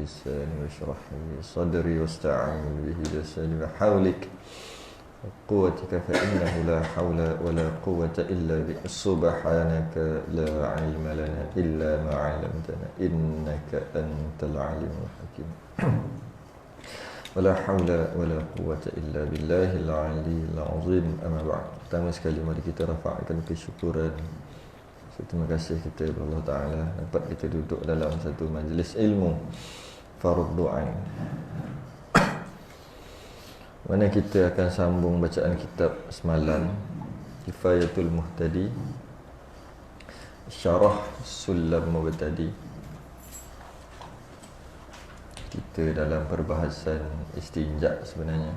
لساني واشرح لي صدري واستعين به لساني وحولك قوتك فإنه لا حول ولا قوة إلا بك سبحانك لا علم لنا إلا ما علمتنا إنك أنت العليم الحكيم ولا حول ولا قوة إلا بالله العلي العظيم. أما بعد. Pertama sekali mari kita rafa'kan kesyukuran. Terima kasih kita kepada Allah Ta'ala dapat kita duduk dalam satu majlis ilmu Fardhu Ain, mana kita akan sambung bacaan kitab semalam Kifayatul Muhtadi Syarah Sulam Mubtadi. Kita dalam perbahasan istinja sebenarnya,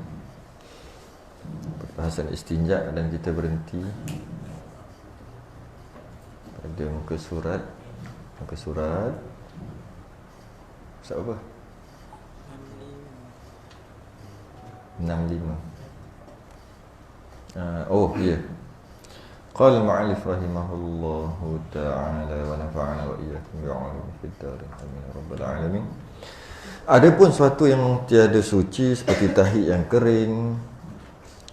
perbahasan istinja, dan kita berhenti pada muka surat apa? 65. Oh ya. Qala al-mu'allif rahimahullahu ta'ala wa nafa'ana wa iyyakum bi'ulumi fid darin amin ya rabbal alamin. Adapun suatu yang tiada suci seperti tahi yang kering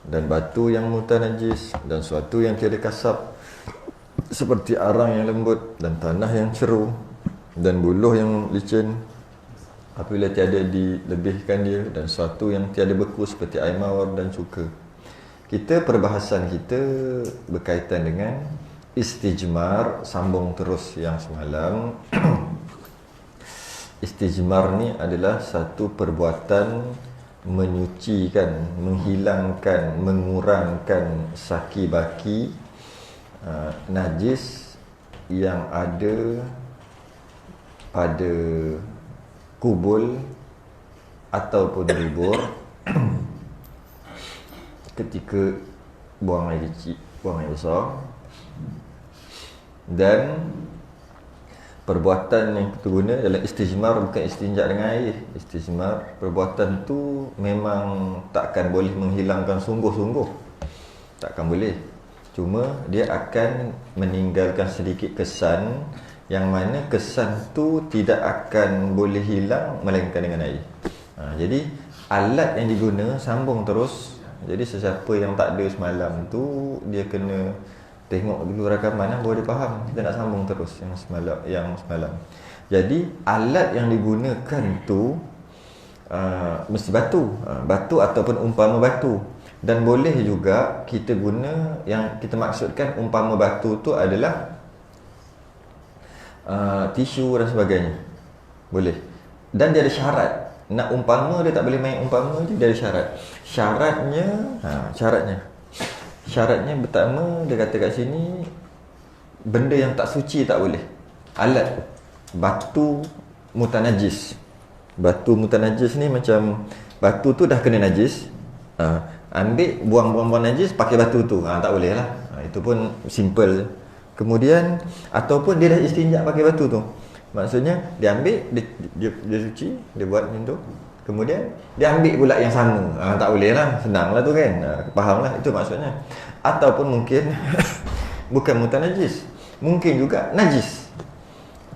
dan batu yang mutanajis, dan suatu yang tiada kasab seperti arang yang lembut dan tanah yang ceru dan buluh yang licin apabila tiada dilebihkan dia, dan suatu yang tiada beku seperti air mawar dan cuka. Perbahasan kita berkaitan dengan istijmar, sambung terus yang semalam. Istijmar ni adalah satu perbuatan menyucikan, menghilangkan, mengurangkan saki baki najis yang ada pada kubul ataupun dubur ketika buang air kecil, buang air besar. Dan perbuatan yang kita guna dalam istijmar bukan istinja dengan air. Istijmar, perbuatan tu memang takkan boleh menghilangkan sungguh-sungguh, takkan boleh. Cuma dia akan meninggalkan sedikit kesan, yang mana kesan tu tidak akan boleh hilang melainkan dengan air. Jadi alat yang diguna sambung terus. Jadi sesiapa yang tak ada semalam tu, dia kena tengok dulu rakaman baru dia faham. Kita nak sambung terus yang semalam. Jadi alat yang digunakan tu mesti batu, batu ataupun umpama batu. Dan boleh juga kita guna, yang kita maksudkan umpama batu tu adalah tisu dan sebagainya. Boleh. Dan dia ada syarat. Nak umpama, dia tak boleh main umpama je, dia ada syarat. Syaratnya pertama, dia kata kat sini, benda yang tak suci tak boleh. Alat batu mutanajis. Batu mutanajis ni macam batu tu dah kena najis, ambil buang najis pakai batu tu, tak boleh lah. Itu pun simple. Kemudian ataupun dia dah istinja pakai batu tu, maksudnya dia ambil, dia suci, dia buat macam tu, kemudian dia ambil pula yang sama, tak boleh lah. Senang lah tu kan, faham lah, itu maksudnya. Ataupun mungkin bukan mutanajis, mungkin juga najis.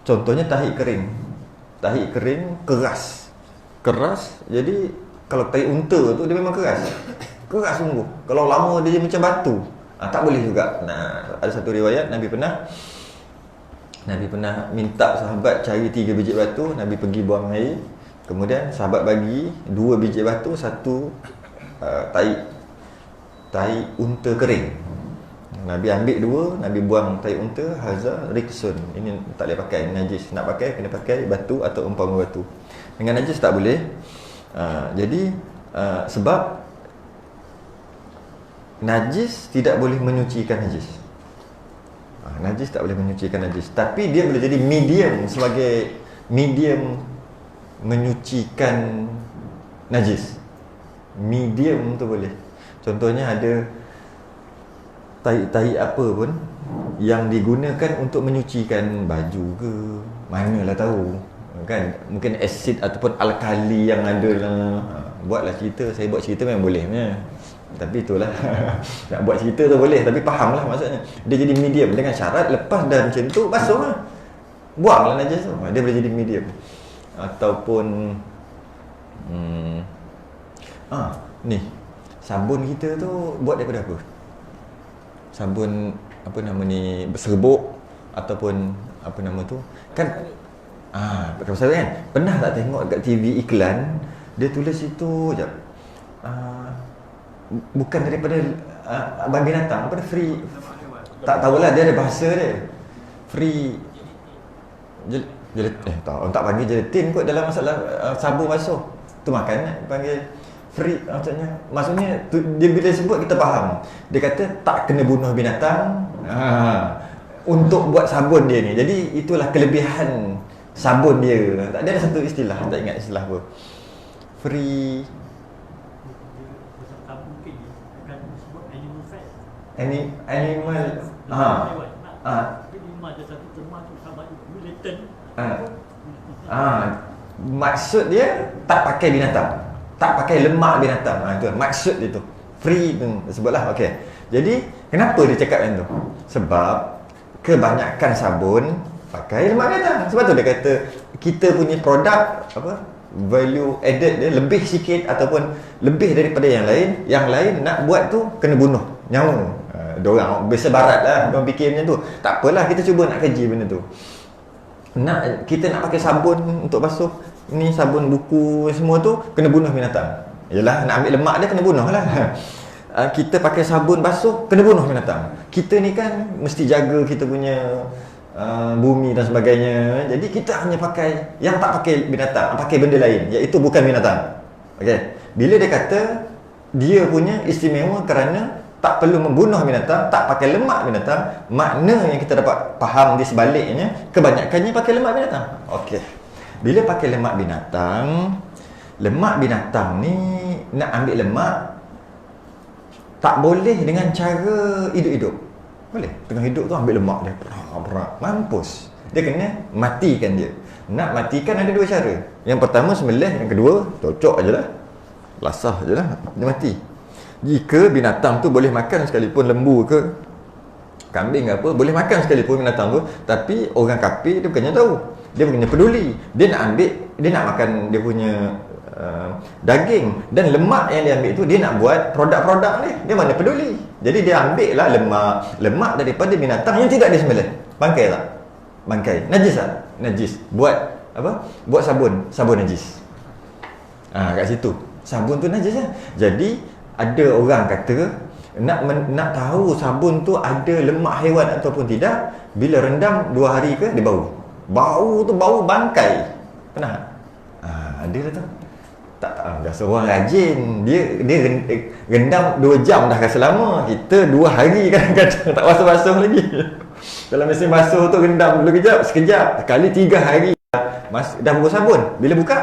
Contohnya tahi kering keras. Jadi kalau tahi unta tu dia memang keras sungguh. Kalau lama dia macam batu, tak boleh juga. Ada satu riwayat Nabi pernah minta sahabat cari 3 biji batu. Nabi pergi buang air, kemudian sahabat bagi 2 biji batu, satu tahi unta kering. Nabi ambil 2, Nabi buang tahi unta. Haza riksun, ini tak boleh pakai, najis. Nak pakai kena pakai batu atau umpama batu. Dengan najis tak boleh. Jadi sebab najis tidak boleh menyucikan najis. Najis tak boleh menyucikan najis, tapi dia boleh jadi medium, sebagai medium menyucikan najis. Medium tu boleh. Contohnya ada tahi apa pun yang digunakan untuk menyucikan baju ke, manalah tahu kan, mungkin asid ataupun alkali yang ada lah. Buatlah cerita, saya buat cerita memang boleh punya. Tapi itulah nak buat cerita tu boleh, tapi faham lah maksudnya. Dia jadi medium dengan syarat lepas dah macam tu basuh lah, buanglah najis tu, dia boleh jadi medium. ataupun ni sabun kita tu buat daripada apa? Sabun apa nama ni, serbuk ataupun apa nama tu kan, pakai pasal kan. Pernah tak tengok kat TV iklan dia tulis itu jap, bukan daripada bahan binatang, apa dia, free, tak tahulah, dia ada bahasa dia, free orang tak panggil gelatin kot dalam masalah sabun basuh tu, makanan panggil free. Maksudnya tu, dia bila sebut kita faham, dia kata tak kena bunuh binatang untuk buat sabun dia ni. Jadi itulah kelebihan sabun dia. Tak ada satu istilah, tak ingat istilah apa, free animal maksud dia tak pakai binatang, tak pakai lemak binatang. Itu maksud dia tu, free tu sebutlah. Okey. Jadi kenapa dia cakap macam tu? Sebab kebanyakan sabun pakai lemak binatang. Sebab tu dia kata kita punya produk apa, value added dia lebih sikit ataupun lebih daripada yang lain. Yang lain nak buat tu kena bunuh nyawa. Diorang biasa barat lah, diorang fikir macam tu. Tak apalah, kita cuba nak kaji benda tu. Kita nak pakai sabun untuk basuh ni, sabun buku semua tu kena bunuh binatang. Yalah, nak ambil lemak dia kena bunuh lah. Kita pakai sabun basuh kena bunuh binatang. Kita ni kan mesti jaga kita punya bumi dan sebagainya. Jadi kita hanya pakai yang tak pakai binatang, pakai benda lain, iaitu bukan binatang. Okey. Bila dia kata dia punya istimewa kerana tak perlu membunuh binatang, tak pakai lemak binatang, makna yang kita dapat faham di sebaliknya, kebanyakannya pakai lemak binatang. Okey. Bila pakai lemak binatang ni nak ambil lemak tak boleh dengan cara hidup-hidup. Boleh? Tengah hidup tu ambil lemak dia, berat, mampus. Dia kena matikan dia. Nak matikan ada dua cara. Yang pertama sembelih, yang kedua cocok aje lah. Lasah je lah, dia mati. Jika binatang tu boleh makan sekalipun, lembu ke kambing ke apa, boleh makan sekalipun binatang tu, tapi orang kafir dia bukannya tahu, dia bukannya peduli. Dia nak ambil, dia nak makan dia punya daging dan lemak yang dia ambil tu, dia nak buat produk-produk ni, dia mana peduli. Jadi dia ambil lah lemak daripada binatang yang tidak disembelih. Bangkai tak? Bangkai. Najis tak? Najis. Buat apa? Buat sabun najis. Kat situ sabun tu najis lah. Jadi ada orang kata nak tahu sabun tu ada lemak haiwan ataupun tidak, bila rendam 2 hari ke dia bau. Bau tu bau bangkai. Pernah? Ada tu. Tak dah seorang rajin. Dia rendam 2 jam dah rasa lama. Kita 2 hari kadang-kadang tak basuh-basuh lagi. Kalau mesin basuh tu rendam dulu sekejap. Sekali 3 hari dah bau sabun. Bila buka,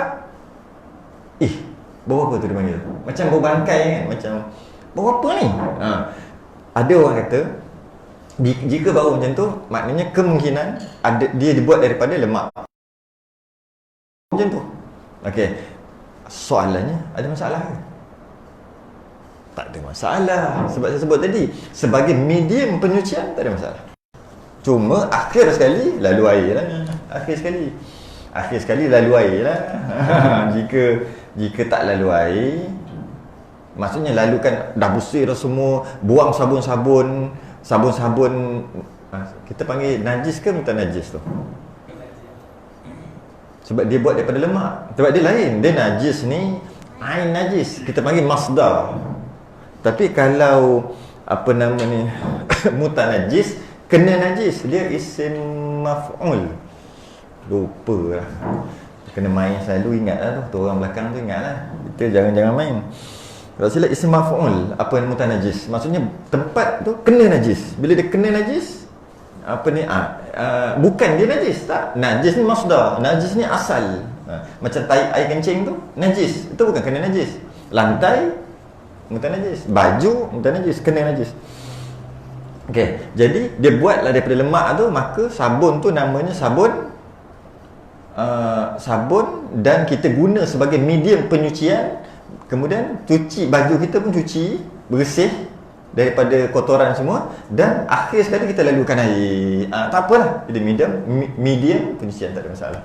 bau apa tu dia panggil? Macam bau bangkai kan? Macam bau apa ni? Ada orang kata jika bau macam tu, maknanya kemungkinan dia dibuat daripada lemak macam tu. Okey. Soalannya, ada masalah ke? Tak ada masalah. Sebab saya sebut tadi, sebagai medium penyucian tak ada masalah. Cuma akhir sekali lalu air lah. Akhir sekali lalu air lah. Jika tak lalu air, maksudnya lalukan dah bersih dah semua, buang sabun-sabun. Kita panggil najis ke mutanajis tu? Sebab dia buat daripada lemak. Sebab dia lain. Dia najis ni ain najis, kita panggil masdar. Tapi kalau apa nama ni mutanajis, kena najis, dia isim maf'ul. Lupa lah. Kena main selalu, ingat lah tu orang belakang tu, ingat lah. Kita jangan main. Kalau sila isim maf'ul, apa yang mutanajis, maksudnya tempat tu kena najis. Bila dia kena najis, apa ni, bukan dia najis, tak. Najis ni masdar, najis ni asal. Macam air kencing tu najis, itu bukan kena najis. Lantai mutanajis, baju mutanajis, kena najis. Okey, jadi dia buatlah daripada lemak tu, maka sabun tu namanya sabun dan kita guna sebagai medium penyucian. Kemudian cuci baju kita pun cuci bersih daripada kotoran semua, dan akhir sekali kita lalukan air. Tak apalah, jadi medium penyucian, tak ada masalah.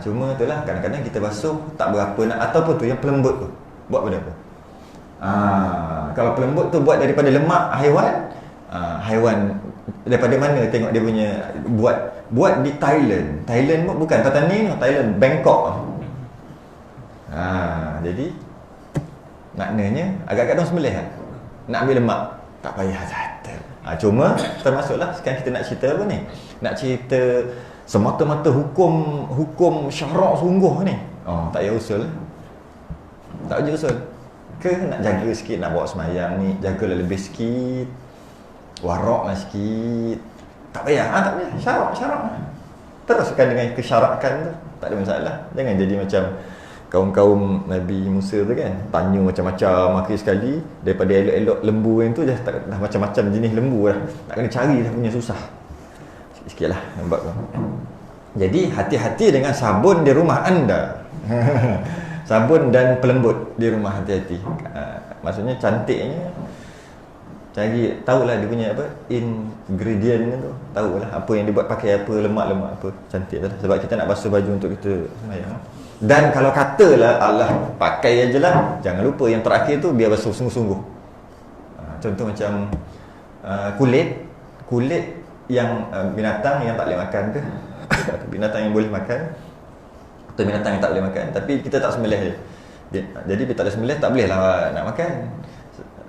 Cuma itulah kadang-kadang kita basuh tak berapa nak, ataupun tu yang pelembut tu buat pada apa? Kalau pelembut tu buat daripada lemak haiwan, haiwan daripada mana tengok dia punya buat di Thailand bukan Patani, Thailand, Bangkok. Jadi maknanya agak-agak dong sembelih kan? Nak ambil lemak tak payah jatuh. Cuma termasuklah sekarang kita nak cerita apa ni? Nak cerita semata-mata hukum syarak sungguh ni. Tak payah usul. Tak payah usul. Ke nak jaga sikit, nak bawa semayang ni, jagalah lebih sikit. Waraklah sikit. Tak payah, tak payah. Syarak. Teruskan dengan kesyarakan tu. Tak ada masalah. Jangan jadi macam kaum-kaum Nabi Musa tu kan, tanya macam-macam akhir sekali daripada elok-elok lembu yang tu dah macam-macam jenis lembu dah. Nak kena cari dah punya susah. Sikit lah nampak tu. Jadi hati-hati dengan sabun di rumah anda. Sabun dan pelembut di rumah, hati-hati. Maksudnya cantiknya cari, tahulah dia punya apa ingredient tu, tahulah apa yang dibuat pakai apa, lemak-lemak apa, cantik lah. Sebab kita nak basuh baju untuk kita semayang. Dan kalau katalah Allah pakai aje lah, jangan lupa yang terakhir tu biar basuh sungguh-sungguh. Contoh macam kulit yang binatang yang tak boleh makan ke, binatang yang boleh makan atau binatang yang tak boleh makan, tapi kita tak sembelih dia. Jadi bila tak ada sembelih, tak boleh lah nak makan.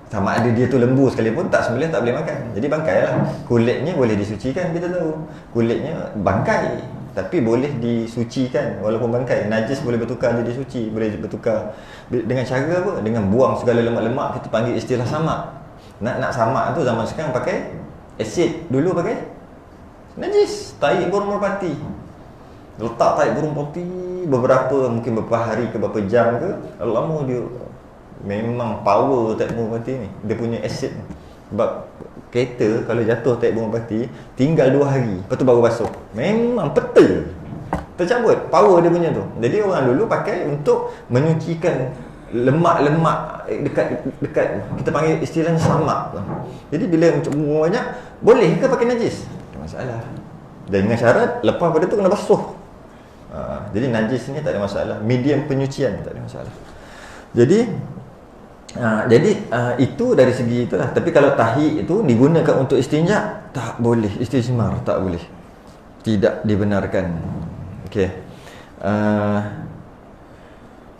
Sama ada dia tu lembu sekalipun, tak sembelih tak boleh makan. Jadi bangkai lah. Kulitnya boleh disucikan, kita tahu. Kulitnya bangkai, tapi boleh disucikan walaupun bangkai. Najis boleh bertukar jadi suci, boleh bertukar dengan cara apa? Dengan buang segala lemak-lemak. Kita panggil istilah samak. Nak samak tu zaman sekarang pakai asid, dulu pakai najis, tai burung merpati. Letak tai burung merpati mungkin beberapa hari ke beberapa jam ke, lama dia memang power tai burung merpati ni. Dia punya asid. Sebab kereta kalau jatuh tai burung merpati tinggal 2 hari, lepas tu baru basuh. Memang peta tercabut power dia punya tu. Jadi orang dulu pakai untuk menyucikan lemak-lemak dekat kita panggil istilahnya samak. Jadi bila banyak, boleh ke pakai najis? Tak masalah. Dengan syarat lepas pada tu kena basuh. Jadi najis ni tak ada masalah. Medium penyucian tak ada masalah. Jadi itu dari segi itulah. Tapi kalau tahi itu digunakan untuk istinja, tak boleh. Istijmar tak boleh. Tidak dibenarkan. Okey.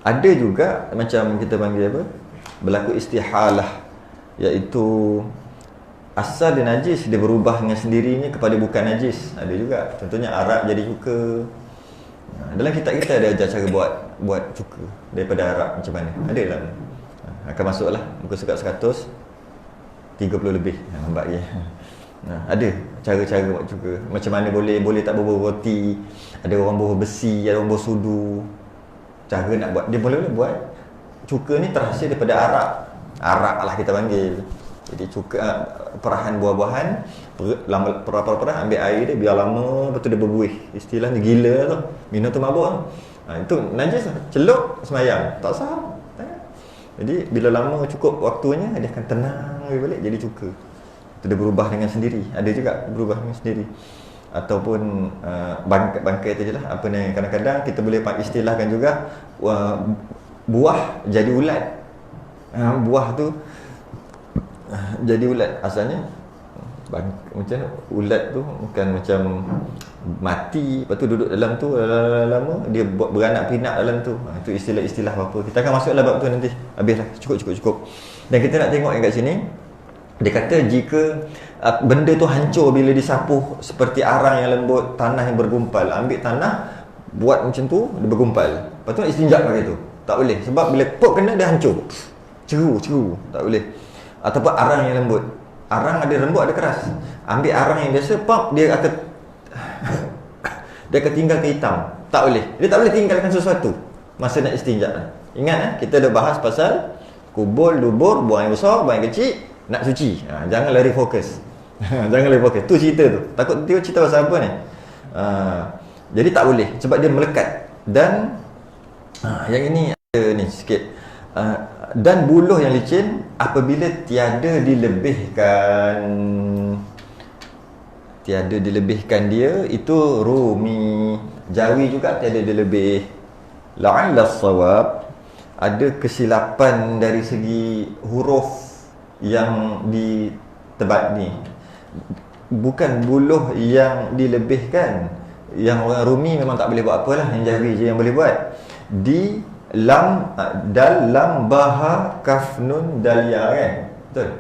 Ada juga macam kita panggil apa? Berlaku istihalah, iaitu asal dia najis, dia berubah dengan sendirinya kepada bukan najis. Ada juga. Contohnya arak jadi cuka. Dalam kitab kita ada ajar cara buat cuka daripada arak macam mana. Ada dalam. Akan masuklah muka surat 130 lebih. Lambat lagi. Ada cara-cara buat cuka. Macam mana boleh tak berbau roti. Ada orang berbau besi, ada orang berbau sudu. Cara nak buat, dia boleh buat cuka ni terhasil daripada arak lah kita panggil. Jadi cuka perahan buah-buahan, perah ambil air dia biar lama, lepas tu dia berbuih. Istilahnya gila tu, minum tu mabuk. Itu najis lah. Celup semayang tak sah. Jadi bila lama cukup waktunya, dia akan tenang balik jadi cuka. Itu dia berubah dengan sendiri. Ada juga berubah dengan sendiri. Ataupun bangkai tu je lah. Apa ni, kadang-kadang kita boleh istilahkan juga buah jadi ulat. Buah tu jadi ulat. Asalnya macam ulat tu bukan macam mati, lepas tu duduk dalam tu lama dia buat beranak pinak dalam tu. Itu istilah-istilah apa. Kita akan masuklah bab tu nanti. Habislah, cukup. Dan kita nak tengok yang kat sini. Dia kata jika benda tu hancur bila disapuh seperti arang yang lembut, tanah yang bergumpal, ambil tanah buat macam tu, dia bergumpal. Lepas tu nak istinja pakai tu. Tak boleh. Sebab bila pok kena dia hancur. Ceru. Tak boleh. Ataupun arang yang lembut. Arang ada lembut ada keras. Ambil arang yang biasa, pop dia akan tinggalkan hitam. Tak boleh. Dia tak boleh tinggalkan sesuatu masa nak istinja. Ingat kita dah bahas pasal kubul, dubur, buang yang besar, buang yang kecil, nak suci. Jangan lari fokus. Jangan lari fokus. Tu cerita tu. Takut dia cerita pasal apa ni? Jadi tak boleh sebab dia melekat. Dan yang ini ada ni sikit. Dan buluh yang licin apabila tiada dilebihkan dia, itu rumi Jawi juga tiada dia lebih. La'alla as-sawab, ada kesilapan dari segi huruf yang di tebat ni. Bukan buluh yang dilebihkan. Yang orang Rumi memang tak boleh buat apalah, yang Jawi je yang boleh buat. Di lam, dal, lam, baha, kaf, nun, dal, ya, kan? Betul?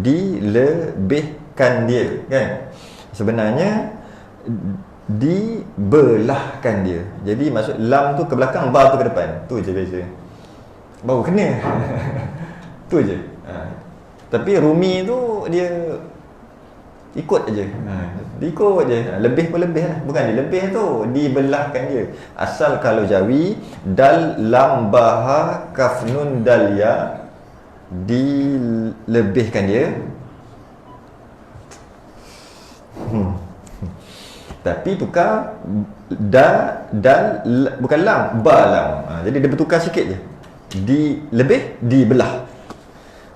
Dilebihkan dia, kan? Sebenarnya dibelahkan dia. Jadi maksud lam tu ke belakang, ba tu ke depan. Tu je beza. Baru kena. Tu je. Tapi Rumi tu dia ikut aje. Dia ikut je. Lebih pun lebih lah. Bukan dia lebih tu, dibelahkan dia. Asal kalau Jawi, dal, lam, baha, kaf, nun, dal, ya, dilebihkan dia. Tapi tukar dal, bukan lam, ba, lam. Jadi dia bertukar sikit je. Lebih, dibelah.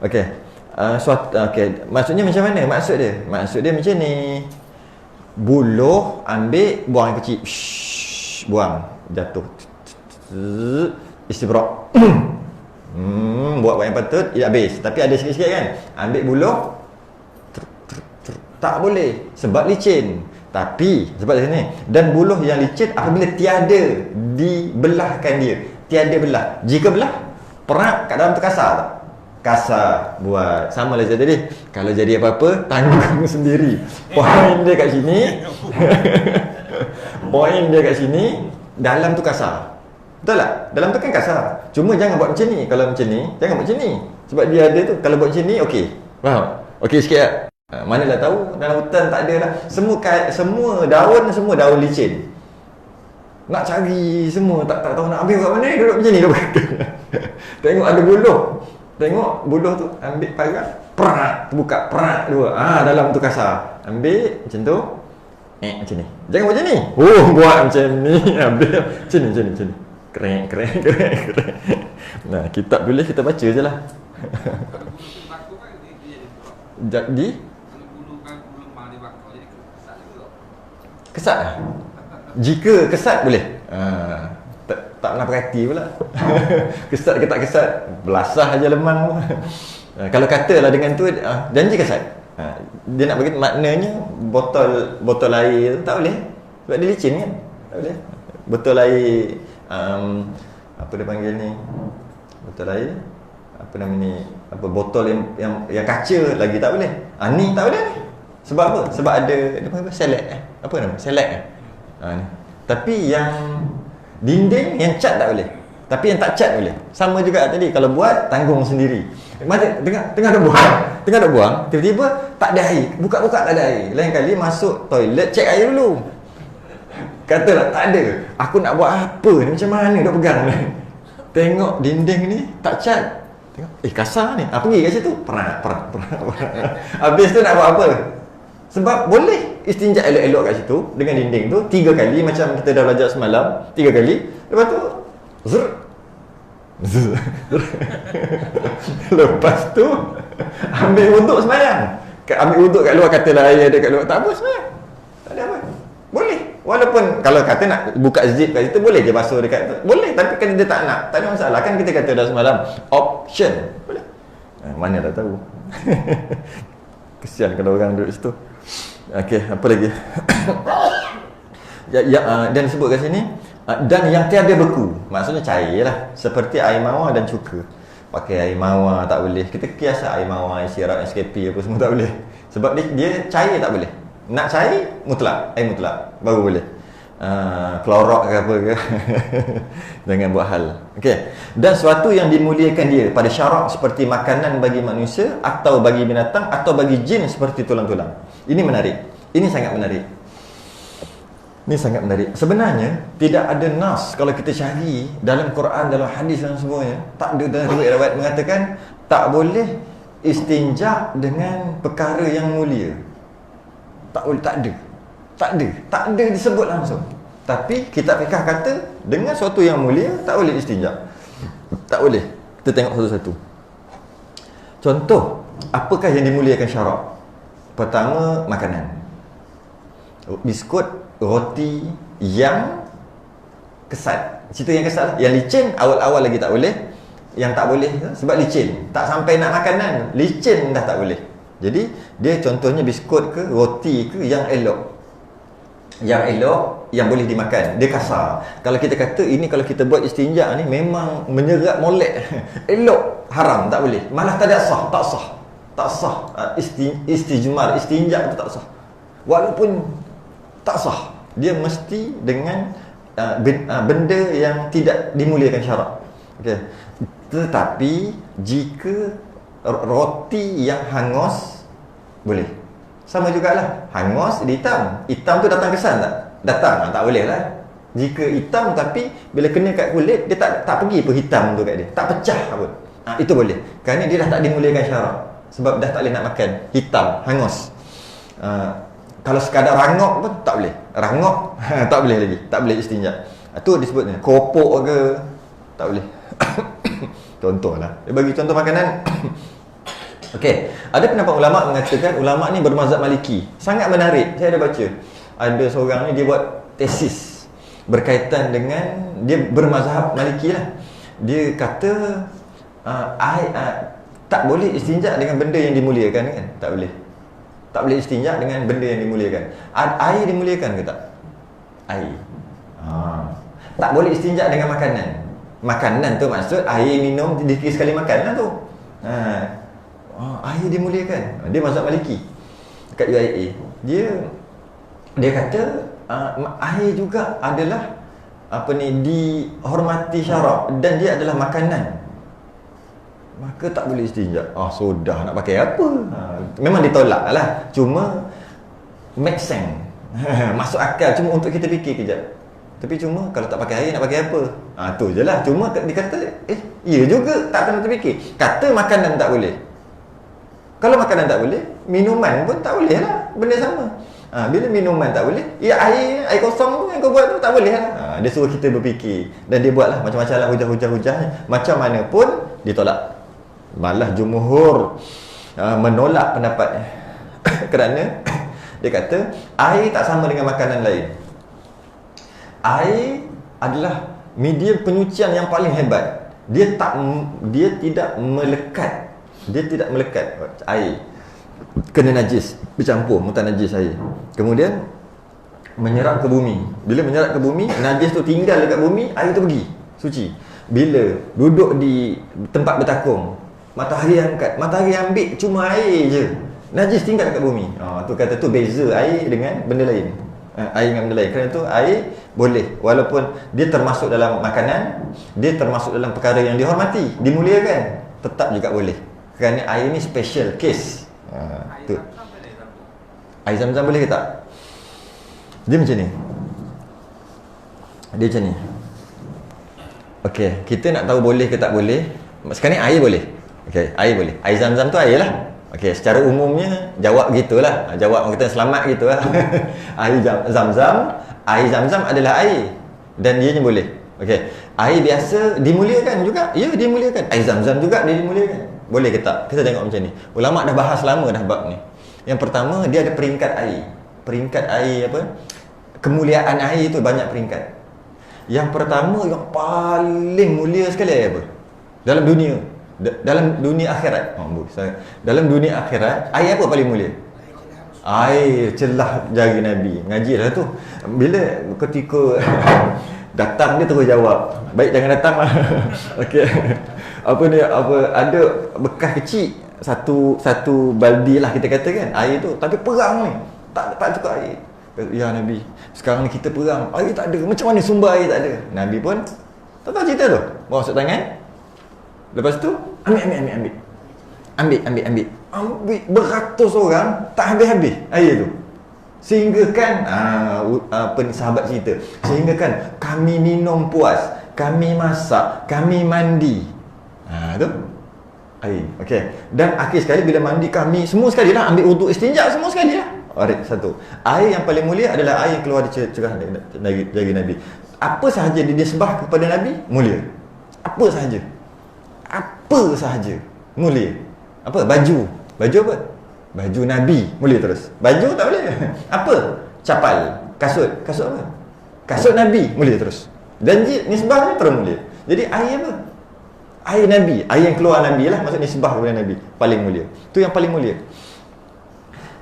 Okey. Okey, maksudnya macam mana? Maksud dia macam ni. Buluh ambil, buang yang kecil. Buang, jatuh. Istibrak. Buat yang patut, habis. Tapi ada sikit-sikit kan. Ambil buluh, tak boleh sebab licin. Tapi sebab sini, dan buluh yang licin apabila tiada dibelahkan dia, tiada belah. Jika belah, perak kat dalam tu kasar tak? Kasar. Buat sama lah tadi. Kalau jadi apa-apa, tanggung sendiri. Poin dia kat sini. Poin dia kat sini, dalam tu kasar. Betul tak? Dalam tu kan kasar. Cuma jangan buat macam ni. Kalau macam ni, jangan buat macam ni. Sebab dia ada tu, kalau buat macam ni, okey. Faham? Okey sikit tak? Manalah tahu dalam hutan tak ada lah. Semua daun licin. Nak cari semua, tak tahu nak ambil kat mana, duduk macam ni. Tengok ada buluh. Tengok buluh tu, ambil parang, perak, buka perak dua. Dalam tu kasar. Ambil macam tu. Macam ni. Jangan buat macam ni. Buat macam ni. Ambil macam ni. Keren. Nah, kitab tulis kita baca je lah. Jadi kesat lah. Jika kesat boleh. Tak pernah perhati pula. Kesat ke tak kesat, belasah aja lemang. Kalau katalah dengan tu janji kesat. Dia nak bagi maknanya botol air tu tak boleh. Sebab dia licin kan. Tak boleh. Botol air apa dia panggil ni? Botol air apa nama ni? Apa botol yang kaca lagi tak boleh. Ni tak boleh ni. Sebab apa? Sebab ada dia panggil selek. Apa nama? Selek ni. Tapi yang dinding yang cat tak boleh. Tapi yang tak cat boleh. Sama juga tadi, kalau buat tanggung sendiri. Tengah nak buang, tiba-tiba tak ada air. Buka-buka tak ada air. Lain kali masuk toilet, cek air dulu. Katalah tak ada. Aku nak buat apa ni? Macam mana nak pegang ni? Tengok dinding ni tak cat. Tengok, kasar ni. Pergi kat situ. Perak. Habis tu nak buat apa? Sebab boleh istinja elok-elok kat situ dengan dinding tu 3 kali macam kita dah belajar semalam, 3 kali. Lepas tu lepas tu ambil wuduk sembahyang. Ambil wuduk kat luar, katalah air ada kat luar, tak apa sembahyang. Tak ada apa. Boleh. Walaupun kalau kata nak buka zip kat situ boleh je basuh dekat tu. Boleh, tapi kalau dia tak nak, tak ada masalah. Kan kita kata dah semalam option. Boleh. Mana dah tahu. Kesian kalau orang duduk situ. Okey, apa lagi? Dan sebut kat sini dan yang tiada beku, maksudnya cair lah, seperti air mawar dan cuka. Pakai air mawar tak boleh. Kita kiaslah air mawar, air sirap, SKP apa semua tak boleh. Sebab dia cair tak boleh. Nak cair mutlak, air mutlak baru boleh. Klorok ke apa ke. Jangan buat hal. Okey. Dan sesuatu yang dimuliakan dia pada syarak seperti makanan bagi manusia atau bagi binatang atau bagi jin seperti tulang-tulang. Ini menarik. Ini sangat menarik. Sebenarnya tidak ada nas kalau kita cari dalam Quran, dalam hadis dan semuanya, tak ada dalam riwayat mengatakan tak boleh istinja dengan perkara yang mulia. Tak boleh, tak ada disebut langsung. Tapi kitab fiqh kata dengan sesuatu yang mulia tak boleh istinja. Tak boleh. Kita tengok satu-satu. Contoh, apakah yang dimuliakan syarak? Pertama, makanan. Biskut, roti yang kesat. Cerita yang kesat lah. Yang licin awal-awal lagi tak boleh. Yang tak boleh sebab licin. Tak sampai nak makanan, licin dah tak boleh. Jadi dia contohnya biskut ke roti ke yang elok. Yang elok, yang boleh dimakan. Dia kasar. Kalau kita kata ini, kalau kita buat istinja ni memang menyerat molek. Elok, haram, tak boleh. Malah tak ada sah, tak sah. Tak sah. Istijmar, istinja tu tak sah. Walaupun tak sah, dia mesti dengan benda yang tidak dimuliakan syarak. Okey. Tetapi jika roti yang hangus boleh. Sama jugalah. Hangus hitam. Hitam tu datang kesan tak? Datang. Tak boleh lah. Jika hitam tapi bila kena kat kulit dia tak pergi pun hitam tu kat dia. Tak pecah pun. Itu boleh. Kerana dia dah tak dimuliakan syarak. Sebab dah tak boleh nak makan. Hitam, hangus. Kalau sekadar rangok pun tak boleh. Rangok tak boleh lagi. Tak boleh istinja. Itu disebutnya keropok ke tak boleh. Contohlah. Dia bagi contoh makanan. Okey, ada pendapat ulama mengatakan ulama ni bermazhab Maliki. Sangat menarik. Saya ada baca. Ada seorang ni dia buat tesis berkaitan dengan dia bermazhab Maliki lah. Dia kata tak boleh istinja dengan benda yang dimuliakan kan? Tak boleh. Tak boleh istinja dengan benda yang dimuliakan. Air dimuliakan ke tak? Air. Tak boleh istinja dengan makanan. Makanan tu maksud air minum dikira sekali makan lah tu. Air dimuliakan. Dia mazhab Maliki dekat UIA. Dia kata air juga adalah dihormati syarak dan dia adalah makanan. Maka tak boleh istinja. Sudah nak pakai apa? Memang ditolak lah. Cuma make sense. Masuk akal. Cuma untuk kita fikir kejap. Tapi cuma kalau tak pakai air nak pakai apa? Tu je lah. Cuma dia kata ya juga tak pernah terfikir. Kata makanan tak boleh. Kalau makanan tak boleh, minuman pun tak boleh lah. Benda sama. Bila minuman tak boleh, air kosong tu yang kau buat tu tak boleh lah. Dia suruh kita berfikir. Dan dia buat lah macam-macam lah hujah-hujahnya. Macam mana pun ditolak. Malah jumhur menolak pendapatnya. Kerana dia kata air tak sama dengan makanan lain. Air adalah medium penyucian yang paling hebat. Dia tidak melekat. Dia tidak melekat air. Kena najis, bercampur mutanajis air. Kemudian menyerap ke bumi. Bila menyerap ke bumi, najis tu tinggal dekat bumi, air tu pergi, suci. Bila duduk di tempat bertakung, matahari angkat, matahari ambil cuma air je, najis tinggal dekat bumi. Tu kata tu beza air dengan benda lain. Air dengan benda lain. Kerana tu air boleh, walaupun dia termasuk dalam makanan, dia termasuk dalam perkara yang dihormati, dimuliakan, tetap juga boleh. Kerana air ni special case. Tu. Air zam-zam boleh ke tak? Dia macam ni. Dia macam ni. Okey, kita nak tahu boleh ke tak boleh. Sekarang ni air boleh. Okey, air boleh. Air zam-zam tu air lah. Okey, secara umumnya jawab gitulah. Jawab orang kata selamat gitulah. Air zam-zam, air zam-zam adalah air dan dia boleh. Okey, air biasa dimuliakan juga. Ya, dimuliakan. Air zam-zam juga dia dimuliakan. Boleh ke tak? Kita tengok macam ni. Ulama dah bahas lama dah bab ni. Yang pertama, dia ada peringkat air. Peringkat air apa? Kemuliaan air tu banyak peringkat. Yang pertama, yang paling mulia sekali air apa? Dalam dunia. Dalam dunia akhirat. Dalam dunia akhirat, air apa paling mulia? Air celah jari Nabi. Ngaji dah tu. Bila ketika datang dia terus jawab. Baik, jangan datang lah. Okey. Ada bekas kecil satu baldi lah kita kata kan, air tu, tapi perang ni tak cukup air. Ya Nabi, sekarang ni kita perang, air tak ada, macam mana sumber air tak ada? Nabi pun tak tahu cerita tu, bawa masuk tangan, lepas tu ambil beratus orang, tak habis-habis air tu. Sehingga kan sahabat cerita, sehingga kan kami minum puas, kami masak, kami mandi. Tu air. Okey. Dan akhir sekali bila mandi kami semua sekali lah ambil wuduk istinja semua sekali lah. Satu. Air yang paling mulia adalah air yang keluar dari cerah dari Nabi. Apa sahaja dia disembah kepada Nabi mulia. Apa sahaja. Apa sahaja mulia. Apa? Baju apa? Baju Nabi mulia terus. Baju tak boleh. Apa? Capal, kasut apa? Kasut Nabi mulia terus. Janji nisbah ni terus mulia. Jadi air apa? Air Nabi, air yang keluar Nabi lah, maksud nisbah kepada Nabi paling mulia. Tu yang paling mulia.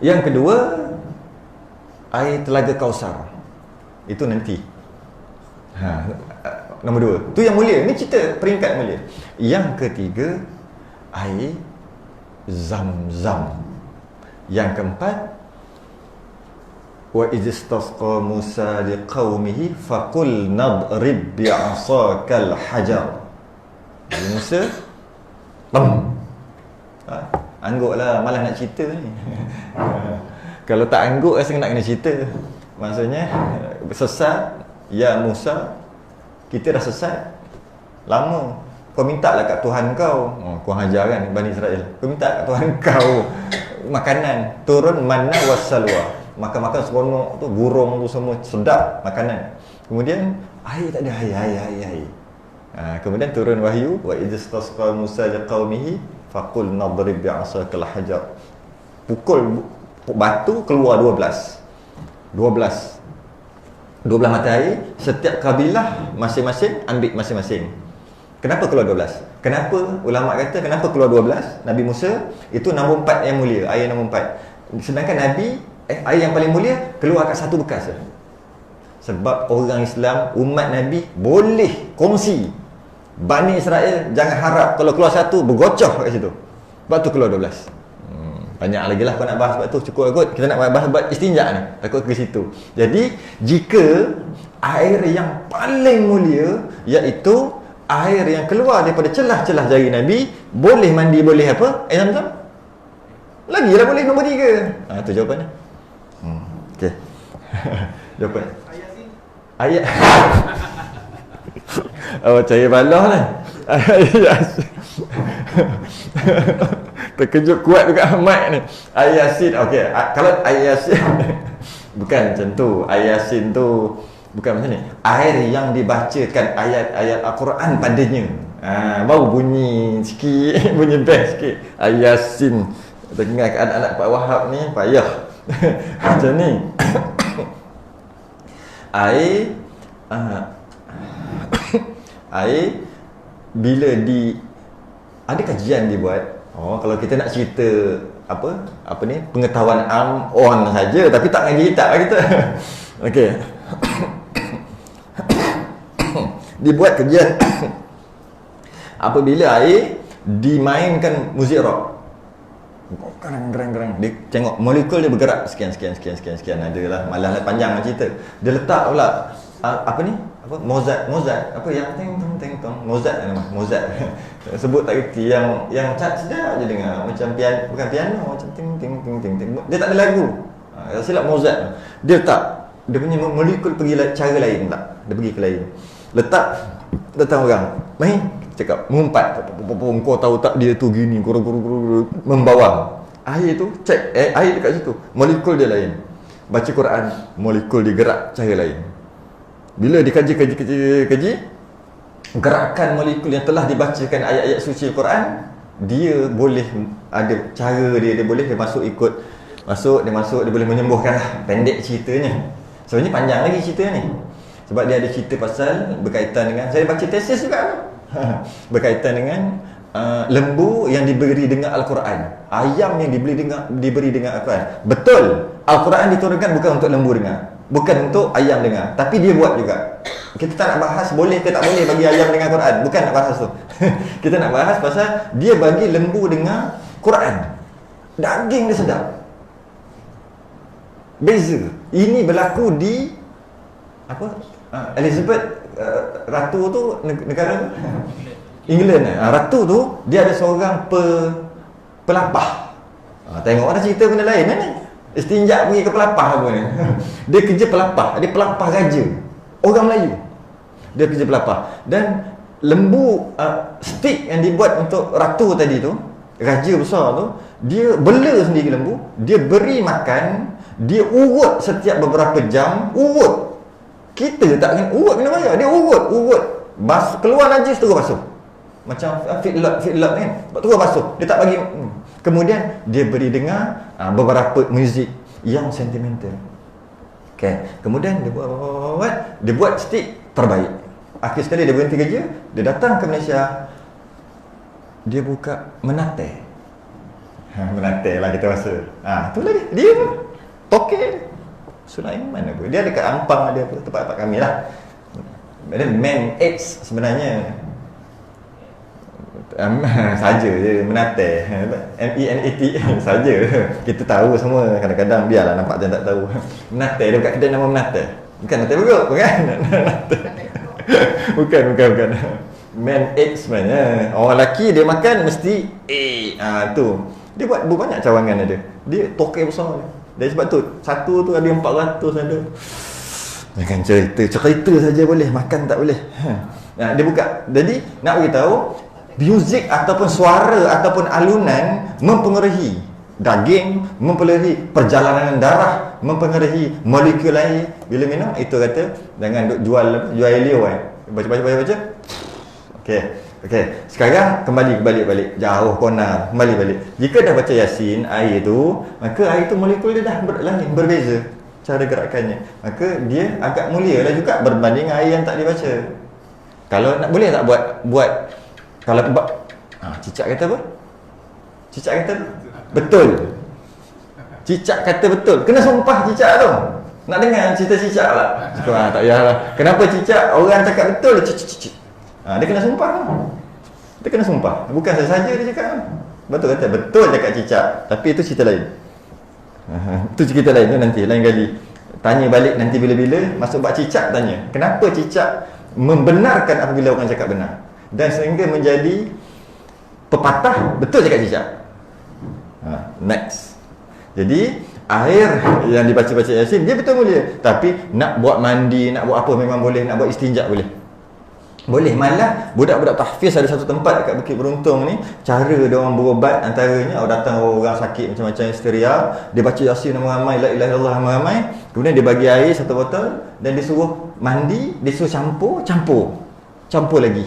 Yang kedua, air Telaga Kausar. Itu nanti. Nombor dua. Tu yang mulia. Ini cerita peringkat mulia. Yang ketiga, air Zam-Zam. Yang keempat, wa izistasqa Musa liqaumihi faqul nadrib bi'asakal hajar. Jadi Musa angguklah, malah nak cerita ni. Kalau tak angguk rasa nak kena cerita. Maksudnya sesat, ya Musa, kita dah sesat lama. Kau minta lah kat Tuhan kau. Kau hajar kan Bani Israel. Kau minta kat Tuhan kau makanan, turun manna wassalwa. Makan-makan seronok tu, burung tu semua sedap makanan. Kemudian air tak ada, air. Kemudian turun wahyu, wa izistasqa Musa liqaumihi faqul nadrib bi'asakal hajar. Pukul batu keluar 12 mata air. Setiap kabilah masing-masing ambil masing-masing. Kenapa keluar 12? Kenapa ulama kata kenapa keluar 12? Nabi Musa itu nombor 4 yang mulia, air nombor 4. Sedangkan Nabi air yang paling mulia keluar kat satu bekas. Sebab orang Islam, umat Nabi boleh kongsi. Bani Israel jangan harap kalau keluar satu bergocoh kat situ. Sebab tu keluar 12. Banyak lagi lah kau nak bahas sebab tu, cukup kot. Kita nak bahas buat istinja ni, takut ke situ. Jadi jika air yang paling mulia iaitu air yang keluar daripada celah-celah jari Nabi, boleh mandi, boleh apa? Air Zam-Zam. Lagilah boleh nombor 3. Tu jawapannya. Okey. Jawapan. Ayat. Cahaya balah lah. Terkejut kuat juga Ahmad ni. Yasin. Okey, kalau Yasin bukan macam tu. Yasin tu bukan macam ni. Air yang dibacakan ayat-ayat Al-Quran padanya. Baru bunyi sikit, bunyi best sikit. Yasin. Dengar anak-anak Pak Wahab ni payah. Macam ni. Air bila ada kajian dibuat. Kalau kita nak cerita apa ni pengetahuan on saja tapi tak ngaji kitab lah kita. Okey. Dibuat kajian apabila air dimainkan muzik rock. Gerang. Dia tengok molekul dia bergerak sekian. Adalah malah panjang cerita. Dia letak pula Mozart apa yang teng Mozart nama Mozart. Sebut tak reti yang sedap je dengar macam piano, bukan piano, macam ting. Dia tak ada lagu. Silap Mozart. Dia tak, dia punya molekul pergi cara lain tak. Dia pergi ke lain. Letak datang orang. Main cakap mengumpat. Kau tahu tak dia tu gini guru membawang. Air tu cek air dekat situ. Molekul dia lain. Baca Quran, molekul digerak cara lain. Bila dikaji gerakan molekul yang telah dibacakan ayat-ayat suci Al-Quran, dia boleh ada cara dia boleh dia masuk, dia boleh menyembuhkan lah. Pendek ceritanya. Sebenarnya panjang lagi cerita ni. Sebab dia ada cerita pasal berkaitan dengan, saya baca tesis juga berkaitan dengan lembu yang diberi dengan Al-Quran, ayam yang diberi dengan Al-Quran. Betul, Al-Quran diturunkan bukan untuk lembu dengar, bukan untuk ayam dengar, tapi dia buat juga. Kita tak nak bahas boleh ke tak boleh bagi ayam dengar Quran, bukan nak bahas tu. Kita nak bahas pasal dia bagi lembu dengar Quran, daging dia sedap. Beza. Ini berlaku di Elizabeth, ratu tu negara England. Ratu tu dia ada seorang pelapah. Tengok ada cerita benda lain ni. Istinja pergi ke pelapah apa ni. Dia kerja pelapah, dia pelapah raja. Orang Melayu. Dia kerja pelapah. Dan lembu stick yang dibuat untuk ratu tadi tu, raja besar tu, dia bela sendiri lembu, dia beri makan, dia urut setiap beberapa jam, urut. Kita tak kena urut, kena bayar. Dia urut. Keluar najis terus basuh. Macam feedlot kan. Terus basuh. Dia tak bagi. Kemudian dia beri dengar beberapa muzik yang sentimental. Okay. Kemudian dia buat stick terbaik. Akhir sekali dia berhenti kerja, dia datang ke Malaysia. Dia buka menate. Menate lah kita rasa. Tu lagi. Dia toke. Sulaiman apa? Dia dekat Ampang ada apa? Tempat kami lah. Dia Man X sebenarnya. Saja je menate. MENAT saja. Kita tahu semua. Kadang-kadang biarlah nampak dia tak tahu. Menate, dia buka kedai nama Menate. Bukan Menate buruk, bukan? bukan. Man X sebenarnya. Orang lelaki dia makan mesti tu. Dia buat banyak cawangan ada. Dia toke besar dia. Dan sebab tu satu tu ada 400 ada. Jangan cerita saja boleh, makan tak boleh. Dia buka. Jadi nak beritahu muzik ataupun suara ataupun alunan mempengaruhi daging, mempengaruhi perjalanan darah, mempengaruhi molekul air. Bila minum itu kata jangan duk jual elio kan. Baca. Okey. Sekarang kembali balik. Jauh kona, kembali balik. Jika dah baca Yasin air tu, maka air tu molekul dia dah lain, berbeza cara gerakannya. Maka dia agak mulia lah juga berbanding air yang tak dibaca. Kalau nak boleh tak buat kalau cicak kata apa? Cicak kata betul. Cicak kata betul. Kena sumpah cicak tu. Nak dengar cerita cicak lah. Tak payahlah. Kenapa cicak orang cakap betul? Cicak. Dia kena sumpah kan? Dia kena sumpah. Bukan saja dia cakap. Betul kata, betul cakap cicak. Tapi itu cerita lain. Itu cerita lain tu nanti, lain kali. Tanya balik nanti bila-bila, masuk bab cicak tanya. Kenapa cicak membenarkan apabila orang cakap benar? Dan sehingga menjadi pepatah, betul cakap cicak. Next. Jadi, air yang dibaca-baca Yasin, dia betul mulia. Tapi, nak buat mandi, nak buat apa memang boleh. Nak buat istinja boleh. Boleh, malah budak-budak tahfiz ada satu tempat dekat Bukit Beruntung ni, cara dia orang berubat antaranya datang orang sakit macam-macam histeria, dia baca Yasin ramai-ramai, la ilaha illallah ramai-ramai, kemudian dia bagi air satu botol dan dia suruh mandi, dia suruh campur lagi.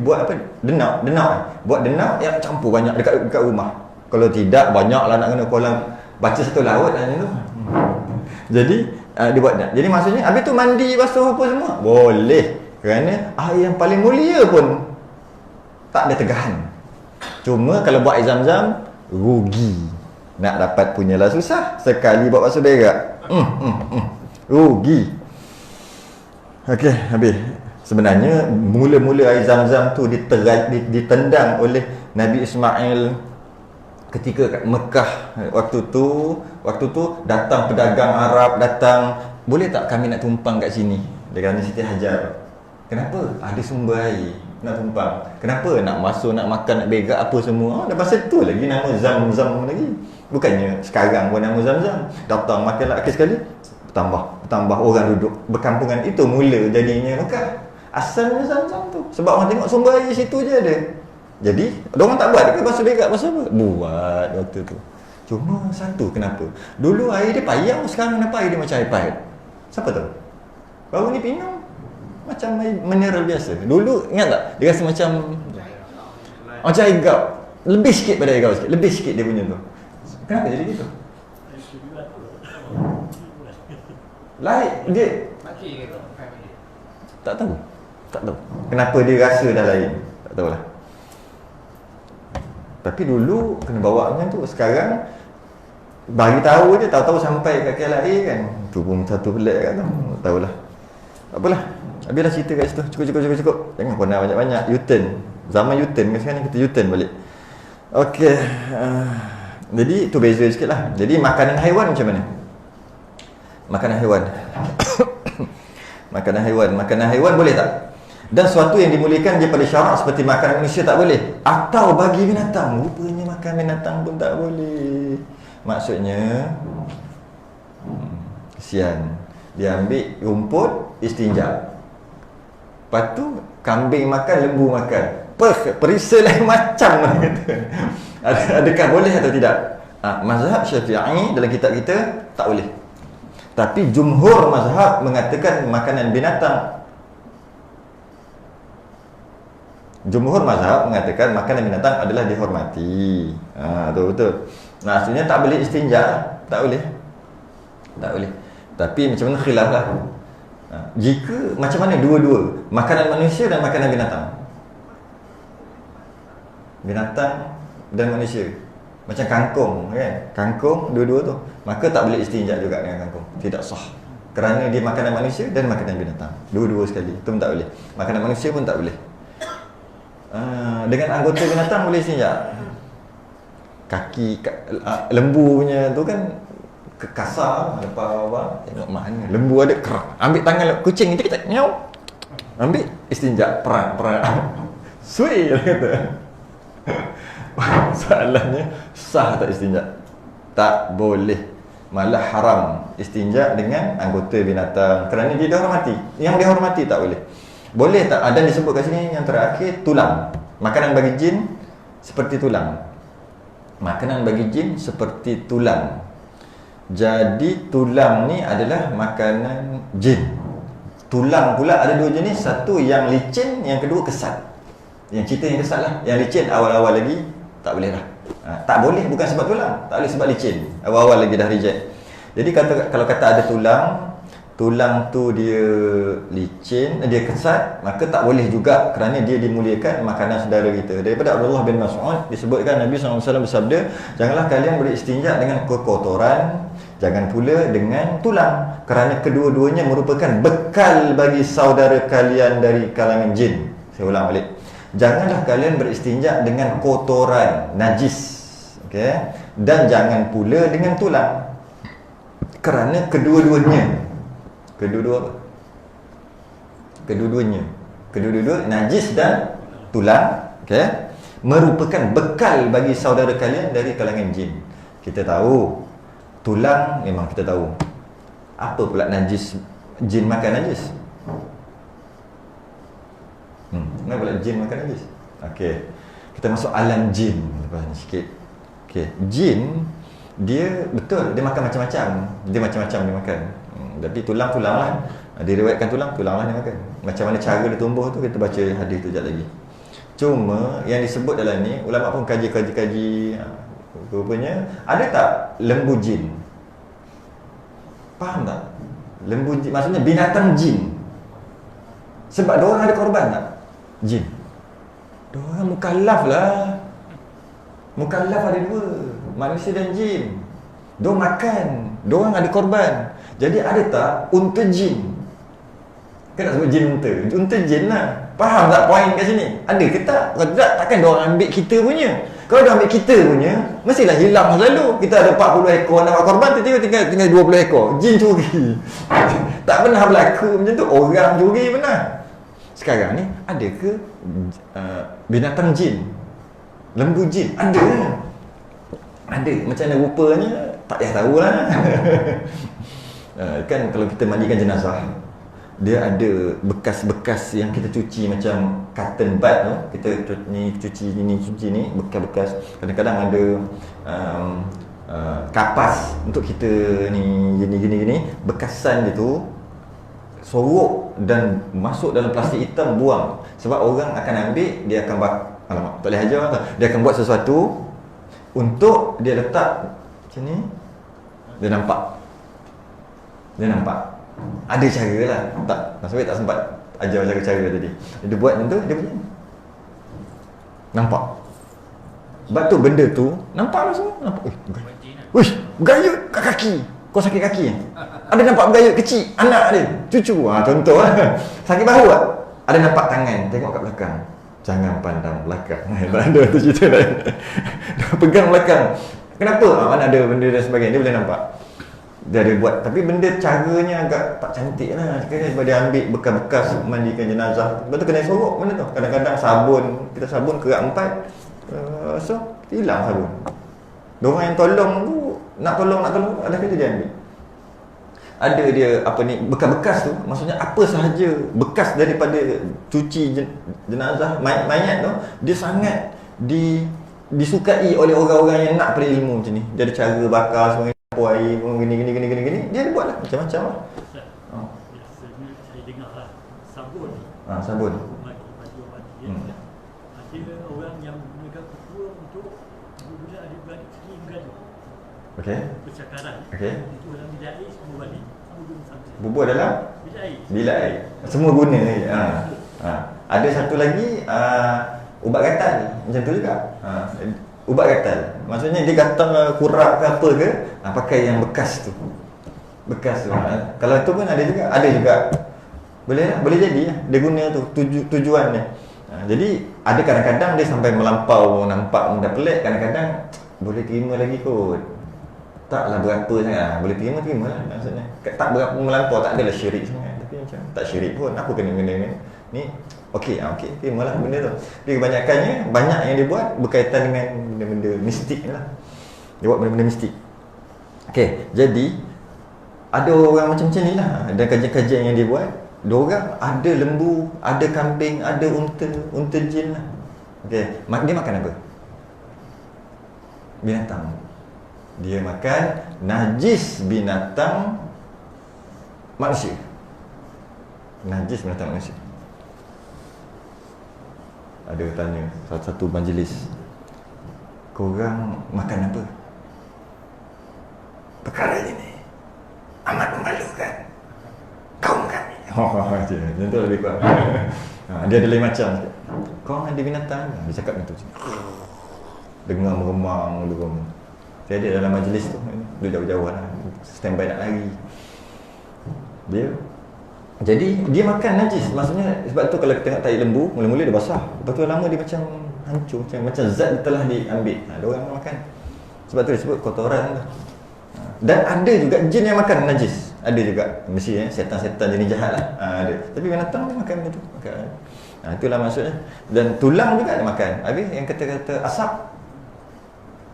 Buat apa? Denak. Buat denak yang campur banyak dekat rumah. Kalau tidak banyaklah nak kena kolam baca satu laut lah tu. Jadi dia buat denak. Jadi maksudnya habis tu mandi basuh apa semua? Boleh. Kerana air yang paling mulia pun tak ada tegahan. Cuma kalau buat air zam-zam, rugi. Nak dapat punyalah susah. Sekali buat basuh berak. Rugi. Okey, habis. Sebenarnya mula-mula air zam-zam tu ditendang oleh Nabi Ismail ketika kat Mekah. Waktu tu datang pedagang Arab datang, boleh tak kami nak tumpang kat sini? Dia kata Siti Hajar. Kenapa? Ada sumber air nak tumpang. Kenapa? Nak masuk, nak makan, nak berak apa semua. Lepas tu lagi nama Zam-Zam lagi. Bukannya sekarang pun nama Zam-Zam. Datang makan akhir sekali bertambah orang duduk berkampungan. Itu mula jadinya Mekah. Asalnya Zam-Zam tu. Sebab orang tengok sumber air situ je ada. Jadi, orang tak buat ke basuh berak pasal apa? Buat waktu tu. Cuma satu kenapa? Dulu air dia payau, sekarang kenapa air dia macam air pahit? Siapa tahu? Baru ni minum macam air mineral biasa. Dulu ingat tak? Dia rasa macam air gap. Lebih sikit pada air gap sikit. Lebih sikit dia punya tu. Kenapa jadi gitu? Lain dia tak tahu. Kenapa dia rasa dah lain? Tak tahulah. Tapi dulu kena bawanya tu, sekarang bagi tahu je, tahu-tahu sampai kat KLIA kan. Tu pun satu pelik kat tu. Tak tahulah. Tak apalah. Habislah cerita kat situ. Cukup. Jangan kau nak banyak-banyak. U-turn. Zaman U-turn. Sekarang kita U-turn balik. Okey. Jadi tu beza sikit lah. Jadi makanan haiwan macam mana? Makanan haiwan. Makanan haiwan boleh tak? Dan sesuatu yang dimuliakan daripada syarak seperti makanan manusia tak boleh. Atau bagi binatang. Rupanya makan binatang pun tak boleh. Maksudnya kesian. Dia ambil rumput, istinja. Lepas tu kambing makan, lembu makan. Perisa lain macam lah kata. Adakah boleh atau tidak? Mazhab Syafi'i dalam kitab kita tak boleh. Tapi jumhur mazhab mengatakan makanan binatang. Jumhur mazhab mengatakan makanan binatang adalah dihormati. Betul. Maksudnya tak boleh istinja. Tak boleh. Tapi macam mana khilaf lah. Jika macam mana dua-dua, makanan manusia dan makanan binatang, binatang dan manusia, macam kangkung kan, kangkung dua-dua tu, maka tak boleh istinja juga dengan kangkung, tidak sah, kerana dia makanan manusia dan makanan binatang, dua-dua sekali, itu pun tak boleh. Makanan manusia pun tak boleh. Dengan anggota binatang boleh istinja. Kaki lembu punya tu kan kasar, lepas apa, tengok mana lembu ada kerak, ambil tangan kucing kita nyau, ambil istinja, perang sui kata. Soalannya, sah tak istinja? Tak boleh, malah haram istinja dengan anggota binatang, kerana dia dihormati. Yang dihormati tak boleh. Boleh tak? Ada disebut kat sini yang terakhir, tulang. Makanan bagi jin seperti tulang. Makanan bagi jin seperti tulang. Jadi tulang ni adalah makanan jin. Tulang pula ada dua jenis, satu yang licin, yang kedua kesat. Yang cerita yang kesat lah. Yang licin awal-awal lagi tak boleh lah. Tak boleh bukan sebab tulang, tak boleh sebab licin. Awal-awal lagi dah reject. Jadi kalau kata ada tulang tu dia licin, dia kesat, maka tak boleh juga, kerana dia dimuliakan makanan saudara kita. Daripada Abdullah bin Mas'ud disebutkan Nabi SAW bersabda, janganlah kalian beristinja dengan kotoran, jangan pula dengan tulang, kerana kedua-duanya merupakan bekal bagi saudara kalian dari kalangan jin. Saya ulang balik, janganlah kalian beristinja dengan kotoran, najis, okay? Dan jangan pula dengan tulang, kerana kedua-duanya najis dan tulang, okay, merupakan bekal bagi saudara kalian dari kalangan jin. Kita tahu tulang, memang kita tahu. Apa pula najis? Jin makan najis? Kenapa pula jin makan najis? Okey, kita masuk alam jin lepas ni sikit. Okey, jin dia betul, dia makan macam-macam. Dia macam-macam dia makan. Tapi tulang lah. Diriwayatkan tulang lah dia makan. Macam mana cara dia tumbuh tu, kita baca hadis tu sekejap lagi. Cuma yang disebut dalam ni, ulama pun kaji. Rupanya ada tak lembu jin? Faham tak? Lembu jin maksudnya binatang jin. Sebab diorang ada korban tak? Jin. Diorang mukallaf lah. Mukallaf ada dua, manusia dan jin. Diorang makan, diorang ada korban. Jadi ada tak unta jin? Kan nak sebut jin unta. Unta jin lah. Faham tak poin kat sini? Ada ke tak? Kalau tak, takkan diorang ambil kita punya. Kalau diorang ambil kita punya, mestilah hilang selalu. Kita ada 40 ekor nak buat korban, tiba-tiba tinggal 20 ekor. Jin curi. Tak pernah berlaku macam tu. Orang curi pernah. Sekarang ni, ada ke binatang jin? Lembu jin? Ada. Ada. Macam mana rupanya, tak payah tahulah. Kan kalau kita mandikan jenazah, dia ada bekas-bekas yang kita cuci, macam cotton bud tu, kita cuci ni bekas-bekas. Kadang-kadang ada kapas untuk kita ni gini. Bekasan dia tu sorok dan masuk dalam plastik hitam, buang. Sebab orang akan ambil, dia akan alamak, tak boleh ajar tak? Dia akan buat sesuatu untuk dia letak macam ni, dia nampak. Ada cara lah. Tak, Nasri tak sempat ajar cara tadi. Dia buat macam tu, dia punya nampak. Sebab tu benda tu nampak lah semua. Nampak. Uish, bergayut kat kaki. Kau sakit kaki kan? Ada nampak bergayut kecil, anak dia, cucu. Contoh lah. Sakit bahu tak? Ada nampak tangan, tengok kat belakang. Jangan pandang belakang. Tak ada tu cerita lain. Dia pegang belakang. Kenapa? Mana ada benda dan sebagainya. Dia boleh nampak. Dia ada buat, tapi benda caranya agak tak cantik lah. Sebab dia ambil bekas-bekas mandikan jenazah. Lepas tu kena sorok benda tu. Kadang-kadang sabun, kita sabun kerak 4, so hilang sabun. Diorang yang tolong tu, nak tolong, ada kata dia ambil. Ada dia bekas-bekas tu, maksudnya apa sahaja bekas daripada cuci jenazah mayat tu, dia sangat disukai oleh orang-orang yang nak pada ilmu macam ni. Dia ada cara bakar semua, air gini, dia buat lah macam-macam lah. Biasanya saya dengar lah sabun. Sabun. Ada orang yang menggunakan ketua untuk apabila ada beradik sendiri bergaduh. Okey. Percakaran. Okey. Itu orang bidai semua balik. Bubur dalam Bila air. bilik air. Semua guna ni. Ada satu lagi ubat gatal. Macam tu juga. Ubat gatal. Maksudnya dia gatal kurap ke apa ke, pakai yang bekas tu. Bekas tu. Kalau tu pun ada juga. Ada juga. Boleh jadi lah. Dia guna tu tujuan dia. Jadi ada kadang-kadang dia sampai melampau, nampak benda pelik, kadang-kadang boleh terima lagi kot. Taklah berapa sangat. Boleh terima lah maksudnya. Tak berapa melampau, tak adalah syirik sangat. Tapi macam tak syirik pun. Apa kena benda ni? Okey, terimalah benda tu. Dia kebanyakannya banyak yang dia buat berkaitan dengan benda-benda mistik lah. Dia buat benda-benda mistik. Okey, jadi ada orang macam ni lah. Dan kajian-kajian yang dia buat, diorang ada lembu, ada kambing, ada unta jin lah. Okey, dia makan apa? Binatang. Dia makan najis binatang manusia. Najis binatang manusia. Ada tanya satu majlis, korang makan apa? Perkara ini amat memalukan kaum kami. Macam tu lebih kurang. Dia ada lain macam. Kau ada binatang? Dia cakap macam tu. Dengar meremang dulu. Saya ada dalam majlis tu. Duduk jauh-jauh lah. Standby nak lari. Jadi dia makan najis. Maksudnya sebab tu kalau kita tengok tai lembu, mula-mula dia basah. Lepas tu lama dia macam hancur, macam zat telah diambil. Ada orang makan. Sebab tu disebut kotoran tu. Dan ada juga jin yang makan najis. Ada juga. Mesti setan-setan jenis jahat lah. Ada. Tapi binatang dia makan benda tu. Makan. Itulah maksudnya. Dan tulang juga dia makan. Habis yang kata-kata asap.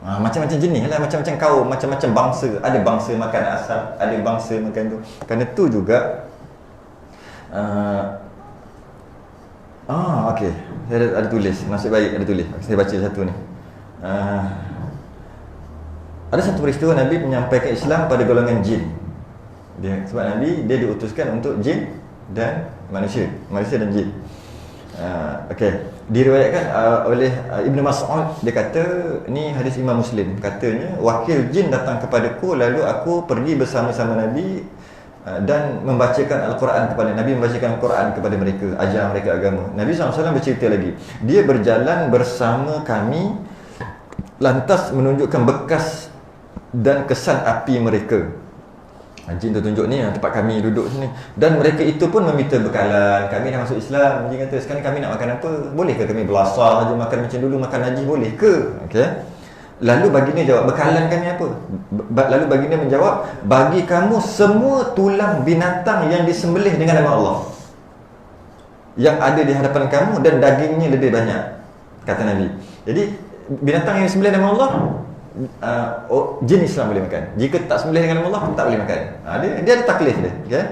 Macam-macam jenis lah. Macam-macam kaum, macam-macam bangsa. Ada bangsa makan asap, ada bangsa makan tu. Kerana tu juga okey. Saya ada tulis. Nasib baik ada tulis. Saya baca satu ni. Ada satu peristiwa Nabi menyampaikan Islam pada golongan jin. Sebab Nabi dia diutuskan untuk jin dan manusia dan jin. Okey. Diriwayatkan oleh Ibnu Mas'ud, dia kata, ni hadis Imam Muslim, katanya wakil jin datang kepadaku, lalu aku pergi bersama-sama Nabi dan membacakan Al-Quran kepada Nabi, membacakan Al-Quran kepada mereka, ajar mereka agama. Nabi SAW bercerita lagi, dia berjalan bersama kami lantas menunjukkan bekas dan kesan api mereka. Jin tu tunjuk ni tempat kami duduk sini. Dan mereka itu pun meminta bekalan. Kami dah masuk Islam. Jin kata, sekarang kami nak makan apa? Bolehkah kami belasah saja makan macam dulu, makan najis boleh ke? Okey. Lalu baginda jawab, bekalan kami apa? Lalu baginda menjawab, bagi kamu semua tulang binatang yang disembelih dengan nama Allah, yang ada di hadapan kamu, dan dagingnya lebih banyak, kata Nabi. Jadi binatang yang disembelih dengan Allah, jin Islam boleh makan. Jika tak sembelih dengan nama Allah, tak boleh makan. Dia ada taklif dia. Okay?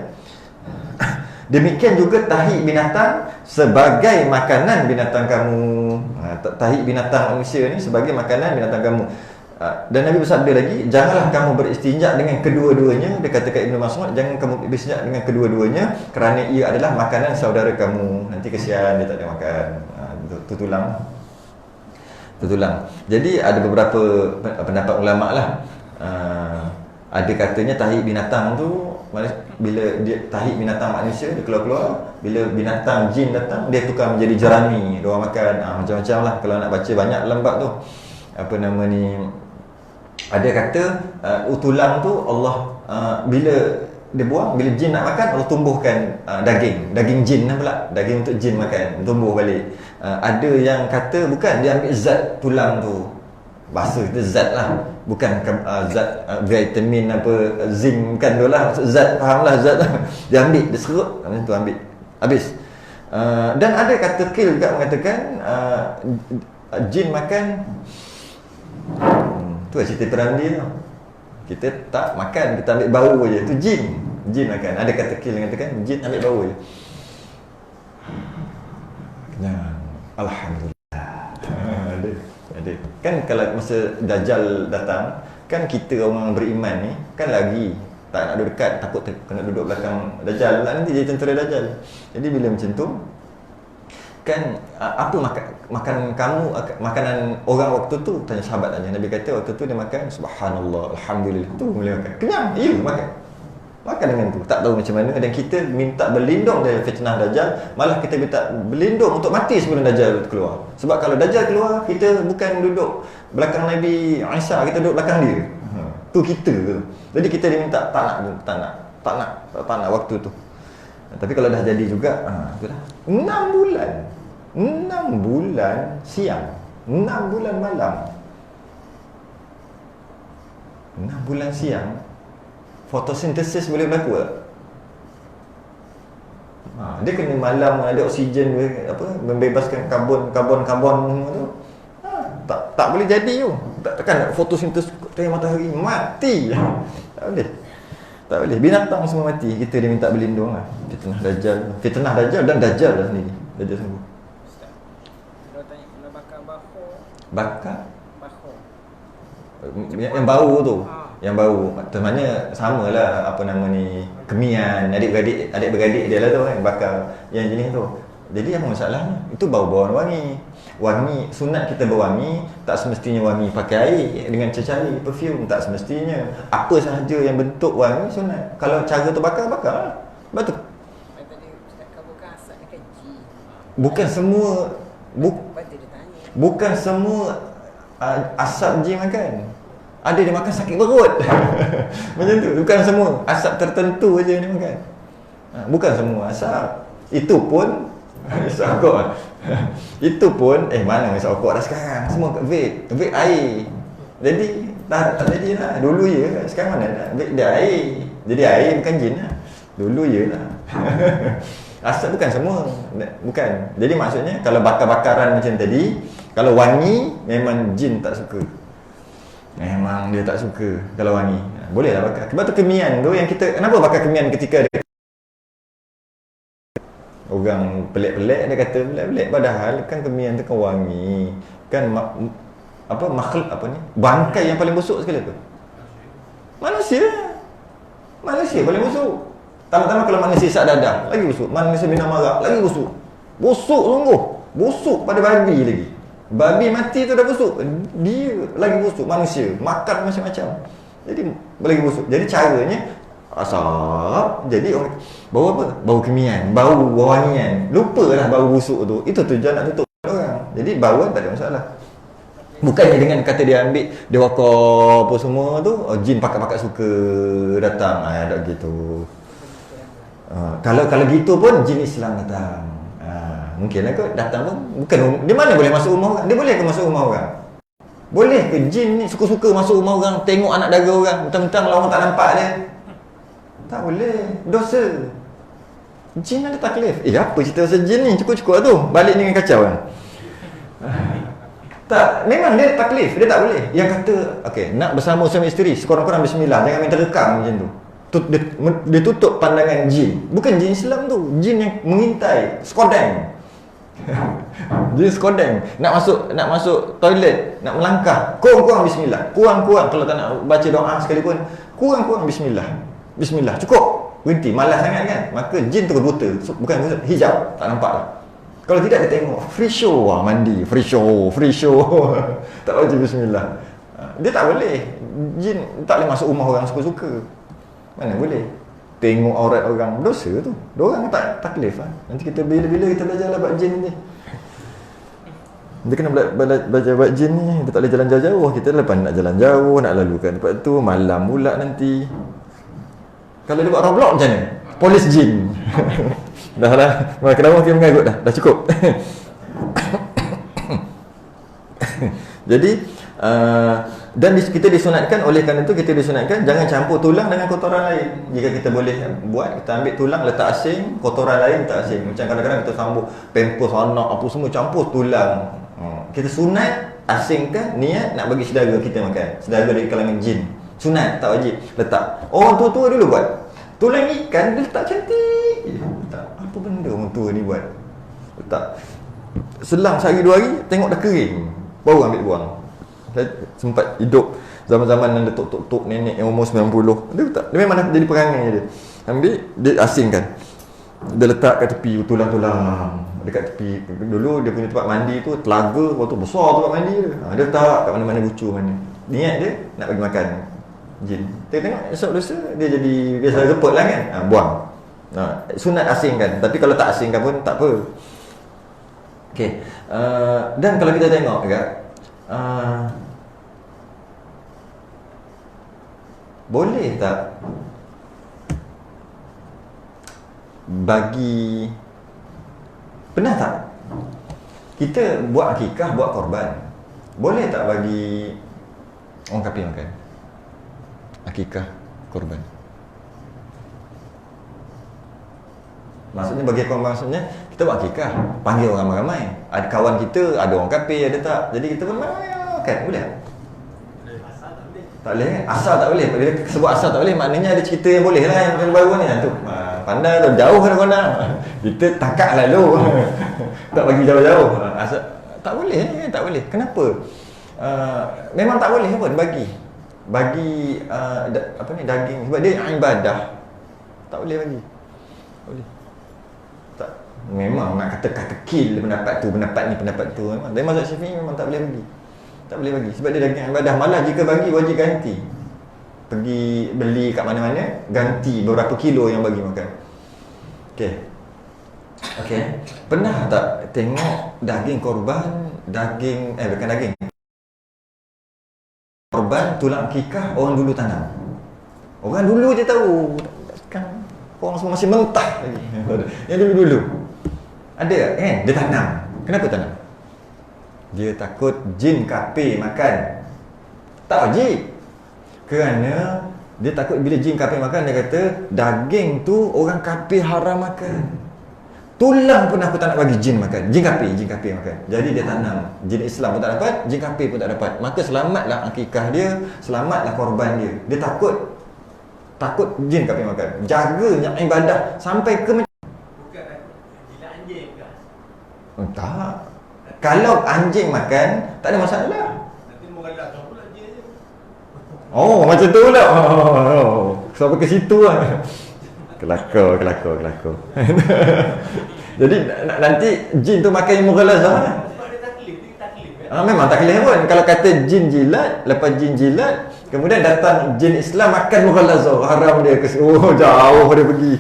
Demikian juga tahi binatang sebagai makanan binatang kamu. Tahi binatang manusia ni sebagai makanan binatang kamu. Dan Nabi bersabda lagi, janganlah kamu beristinja dengan kedua-duanya. Dia kata kat Ibnu Mas'ud, jangan kamu beristinja dengan kedua-duanya, kerana ia adalah makanan saudara kamu. Nanti kesian dia tak ada makan. Itu tulang. Jadi ada beberapa pendapat ulama lah. Ada katanya tahi binatang tu, bila dia tahi binatang manusia, dia keluar-keluar. Bila binatang jin datang, dia tukar menjadi jerami, dia orang makan. Macam-macam lah. Kalau nak baca banyak lembat tu, apa nama ni, ada kata tulang tu Allah bila dia buang, bila jin nak makan, Allah tumbuhkan daging jin lah pula, daging untuk jin makan, tumbuh balik. Ada yang kata bukan, dia ambil zat tulang tu, bahasa kita zat lah, bukan zat vitamin apa, zinc, bukan tu lah, zat, fahamlah zat lah. Dia ambil, dia serut, macam tu ambil, habis. Dan ada kata kil juga mengatakan jin makan, tu lah cerita Piramli tu. Kita tak makan, kita ambil bau je, tu jin makan. Ada kata kil yang mengatakan jin ambil bau je. Alhamdulillah. Ada. Kan kalau masa Dajjal datang, kan kita orang beriman ni kan lagi tak nak duduk dekat, takut kena duduk belakang Dajjal lah, nanti jadi tentera Dajjal. Jadi bila macam tu kan, apa makan kamu, makanan orang waktu tu, tanya sahabat tanya. Nabi kata waktu tu dia makan subhanallah, alhamdulillah, tu boleh makan. Kenyang, makan. Makan dengan tu. Tak tahu macam mana. Dan kita minta berlindung dari fitnah Dajjal. Malah kita minta berlindung untuk mati sebelum Dajjal keluar. Sebab kalau Dajjal keluar, kita bukan duduk belakang Nabi Isa, kita duduk belakang dia. Tu kita tu. Jadi kita diminta tak nak waktu tu. Tapi kalau dah jadi juga, itulah. 6 bulan. 6 bulan siang. 6 bulan malam. 6 bulan siang. Fotosintesis boleh berlaku tak? Dia kena malam ada oksigen, membebaskan karbon semua tu. Tak boleh jadi tu. Takkan fotosintesis tengah matahari mati. Tak boleh. Binatang semua mati. Kita dia minta berlindung lah. Fitnah Dajjal dan Dajjal lah sendiri. Dajjal sembuh. Ustaz, kalau tanya kena bakar bahu. Bakar? Bahu. Yang bau tu. Yang bau. Temannya sama lah, apa nama ni, kemian, adik-beradik dia lah tu kan, bakar yang jenis tu. Jadi apa masalahnya? Itu bau-bauan wangi. Wangi, sunat kita berwangi, tak semestinya wangi pakai air dengan cecair, perfume, tak semestinya. Apa sahaja yang bentuk wangi sunat. Kalau cara terbakar, bakar lah. Betul. Tadi Ustaz kau bukan asap dekat G. Bukan semua Betul dia tanya. bukan semua asap jin makan. Ada dia makan sakit perut. Macam tu. Bukan semua asap tertentu aja dia makan. Bukan semua asap. Itu pun isap rokok. Itu pun mana isap rokok dah sekarang. Semua vape air. Jadi tak jadi lah. Dulu je. Sekarang mana dah vape dia air. Jadi air bukan jin lah. Dulu je lah. Asap bukan semua. Bukan. Jadi maksudnya kalau bakar-bakaran macam tadi, kalau wangi memang jin tak suka. Memang dia tak suka kalau wangi. Boleh lah bakar. Sebab tu kemian tu yang kita, kenapa bakar kemian ketika ada orang pelik-pelik, dia kata pelik-pelik, padahal kan kemian tu kan wangi. Kan makhluk apa ni? Bangkai yang paling busuk sekali tu. Manusia paling busuk. Tama-tama kalau manusia sak dadah, lagi busuk. Manusia bina marah, lagi busuk. Busuk sungguh. Busuk pada babi lagi. Babi mati tu dah busuk. Dia lagi busuk. Manusia makan macam-macam. Jadi lagi busuk. Jadi caranya asap. Jadi orang bau apa? Bau kemian, bau wangian. Lupalah bau busuk tu. Itu tujuan nak tutup orang. Jadi bau tak ada masalah. Bukannya dengan kata dia ambil, dia wakar apa semua tu, jin pakat-pakat suka datang. Tak gitu. Kalau gitu pun jin Islam datang. Mungkinlah kot datang pun bukan, dia mana boleh masuk rumah orang? Dia boleh ke masuk rumah orang? Boleh ke jin ni suka-suka masuk rumah orang, tengok anak dara orang, mentang-mentang kalau orang tak nampak dia? Tak boleh, dosa. Jin ada taklif. Apa cerita pasal jin ni? Cukup-cukup tu. Balik dengan kacau kan? Tak, memang dia taklif, dia tak boleh. Yang kata, nak bersama suami isteri, sekurang-kurang bismillah, jangan minta rekam macam tu. Dia tutup pandangan jin. Bukan jin Islam tu, jin yang mengintai, skodeng. Jin skodeng. Nak masuk toilet, nak melangkah, kurang-kurang bismillah. Kurang-kurang kalau tak nak baca doa sekalipun, kurang-kurang bismillah. Bismillah, cukup. Berhenti, malas sangat kan? Maka jin tu buta, bukan hijab, tak nampak lah. Kalau tidak dia tengok free show, mandi, free show. Tak baca bismillah. Dia tak boleh. Jin tak boleh masuk rumah orang suka-suka. Mana boleh. Tengok aurat orang, dosa tu. Diorang tak taklif lah. Nanti kita bila-bila kita belajar lah bab jin ni. Dia kena belajar bab jin ni. Dia tak boleh jalan jauh-jauh. Kita lepas nak jalan jauh, nak lalukan tempat tu, malam pula nanti. Kalau dia buat Roblox macam mana? Polis jin. Dah lah. Kenapa kita mengagut dah? Dah cukup. Jadi dan kita disunatkan, oleh kerana itu kita disunatkan jangan campur tulang dengan kotoran lain. Jika kita boleh buat, kita ambil tulang letak asing, kotoran lain letak asing. Macam kadang-kadang kita sambung pampers anak apa semua campur tulang. Kita sunat asingkan niat nak bagi saudara kita makan, saudara dari kalangan jin. Sunat, tak wajib letak. Orang tua-tua dulu buat tulang ikan, dia letak cantik. Letak apa benda orang tua ni buat, letak selang sehari dua hari, tengok dah kering, baru ambil buang. Saya sempat hidup zaman-zaman ada tok-tok nenek yang umur 90. Dia memang dah jadi perangai dia. Ambil, dia asingkan. Dia letak kat tepi tulang-tulang dekat tepi. Dulu dia punya tempat mandi tu telaga, waktu besar tempat mandi dia. Dia letak kat mana-mana bucu mana. Niat dia nak bagi makan. jin. Kita tengok esok lusa dia jadi biasa repot lah kan. Buang. Sunat asingkan. Tapi kalau tak asingkan pun tak apa. Okey. Dan kalau kita tengok juga boleh tak bagi, pernah tak kita buat akikah, buat korban, boleh tak bagi orang kafir makan? Akikah, korban. Maksudnya bagi korban, maksudnya kita buat akikah, panggil orang ramai-ramai. Ada kawan kita, ada orang kafir, ada tak. Jadi kita pun makan, boleh tak? Tak boleh kan? Asal tak boleh. Bila sebut asal tak boleh, maknanya ada cerita yang boleh lah yang baru ni. Tu pandai tu, jauh kan kau-kau. Kita takak lalu. Tak bagi jauh-jauh. Asal tak boleh kan? Tak boleh. Kenapa? Memang tak boleh pun bagi apa ni, daging, sebab dia ibadah. Tak boleh bagi. Tak boleh. Tak. Memang nak kata kill pendapat tu, pendapat ni, pendapat tu. Memang dari mazhab Syafi'i memang tak boleh bagi. Tak boleh bagi sebab dia daging ibadah. Malah jika bagi wajib ganti. Pergi beli kat mana-mana, ganti beberapa kilo yang bagi makan. Okey. Pernah tak tengok daging korban, bukan daging. Korban tulang akikah orang dulu tanam. Orang dulu je tahu. Kan orang semua masih mentah lagi. Yang dulu-dulu. Ada kan? Dia tanam. Kenapa tanam? Dia takut jin kafir makan. Tak wajib. Kerana dia takut bila jin kafir makan, dia kata daging tu orang kafir haram makan. Tulang pun aku tak nak bagi jin makan. Jin kafir makan. Jadi dia tanam. Jin Islam pun tak dapat, jin kafir pun tak dapat. Maka selamatlah akikah dia, selamatlah korban dia. Dia takut jin kafir makan. Jaganya ibadah sampai ke bukan gila anjing ke? Tak. Kalau anjing makan, tak ada masalah. Nanti mengalah pula anjing je. Oh, macam tu pula. Sampai ke situ lah. Kelakar. Jadi nanti jin tu makan yang mughalazah lah. Memang taklif pun. Kalau kata jin jilat, lepas jin jilat, kemudian datang jin Islam makan mughalazah, haram dia ke jauh dia pergi.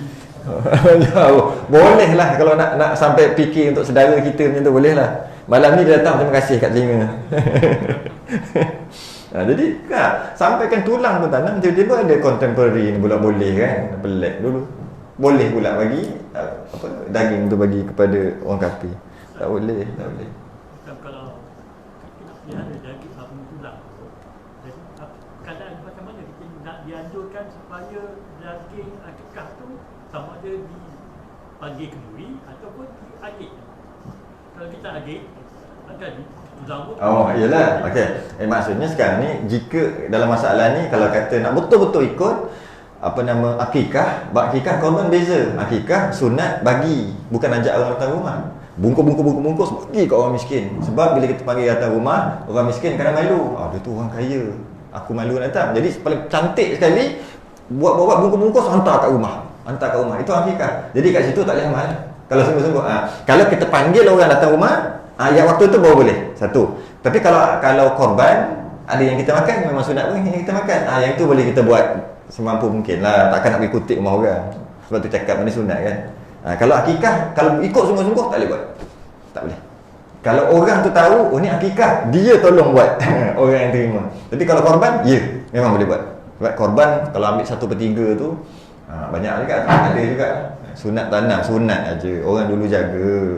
Jauh. Boleh lah kalau nak sampai fikir untuk saudara kita macam tu, boleh lah. Malam ni dia datang, terima kasih kat telinga. Jadi sampaikan tulang pun tanam, tiba-tiba ada contemporary ni pula boleh kan. Pelik dulu. Boleh pula bagi daging tu bagi kepada orang kafir. Tak boleh. Kalau dia ada daging tulang, kadang macam mana kita nak dianjurkan supaya daging akikah tu sama ada dipagi kenduri ataupun diagik. Kalau kita agik, akan iyalah. Okey. Maksudnya sekarang ni, jika dalam masalah ni kalau kata nak betul-betul ikut akikah, akikah korban beza. Akikah sunat bagi, bukan ajak orang datang rumah. Bungkus bagi kat orang miskin. Sebab bila kita panggil datang rumah, orang miskin kadang malu. Dia tu orang kaya, aku malu nak datang. Jadi paling cantik sekali buat bungkus hantar kat rumah. Itu akikah. Jadi kat situ tak boleh amal. Kalau sungguh-sungguh. Kalau kita panggil orang datang rumah, yang waktu tu baru boleh. Satu. Tapi kalau korban, ada yang kita makan, memang sunat pun yang kita makan. Yang itu boleh kita buat semampu mungkin lah. Takkan nak pergi kutip rumah orang. Sebab tu cakap mana sunat kan. Kalau akikah, kalau ikut sungguh-sungguh tak boleh buat. Tak boleh. Kalau orang tu tahu, ni akikah, dia tolong buat. Orang yang terima. Tapi kalau korban, memang boleh buat. Sebab korban, kalau ambil 1/3 tu, banyak juga. Ada juga. Sunat tanam, sunat aja. Orang dulu jaga.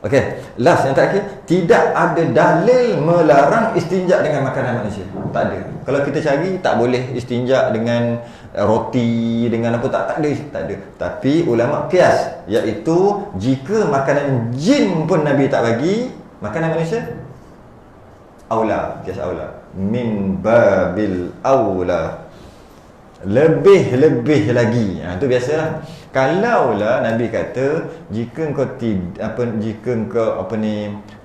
Okey, last yang terakhir, tidak ada dalil melarang istinja dengan makanan manusia. Tak ada. Kalau kita cari, tak boleh istinja dengan roti, dengan apa, tak ada. Tapi ulama kias, iaitu jika makanan jin pun Nabi tak bagi, makanan manusia aula, kias aula. Min babil aula. Lebih lagi. Itu biasalah. Kalaulah Nabi kata jika engkau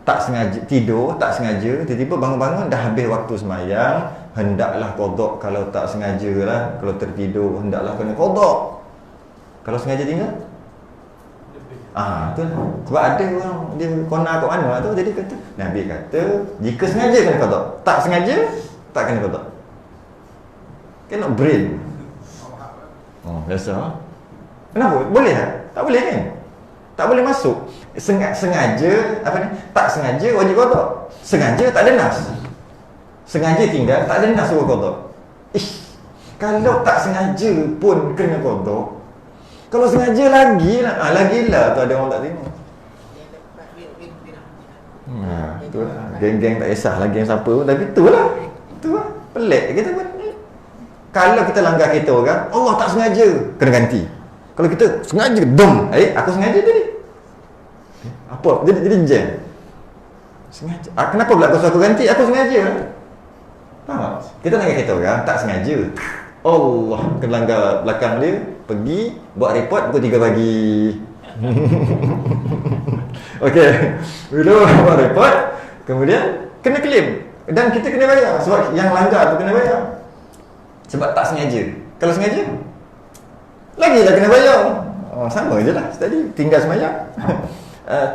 tak sengaja tidur, tak sengaja, tiba-tiba bangun-bangun dah habis waktu sembahyang, hendaklah qada. Kalau tak sengaja lah, kalau tertidur hendaklah kena qada. Kalau sengaja tinggal betul. Sebab ada orang dia kona kat mana tu, jadi kata Nabi kata jika sengaja kena qada, tak sengaja tak kena kotak. Cannot brain. Biasa. Kenapa? Boleh tak? Tak boleh kan? Tak boleh masuk. Sengaja apa ni? Tak sengaja wajib kotak. Sengaja tak ada nas. Sengaja tinggal tak ada nas suruh kotak. Kalau tak sengaja pun kena kotak. Kalau sengaja lagilah tu ada orang tak tengok. Itulah. Geng-geng tak kisahlah geng siapa pun, tapi itulah. Pelik kita pun. Kalau kita langgar kereta orang, Allah tak sengaja, kena ganti. Kalau kita sengaja, aku sengaja tadi. Apa? Jadi jam. Sengaja. Kenapa pula aku ganti? Aku sengaja. Faham tak? Kita langgar kereta orang, tak sengaja. Allah kena langgar belakang dia, pergi buat report pukul 3 pagi. Okey. Bila buat report, kemudian kena claim dan kita kena bayar sebab yang langgar tu kena bayar. Sebab tak sengaja. Kalau sengaja, lagilah kena bayar. Sama je lah tadi, tinggal sembahyang.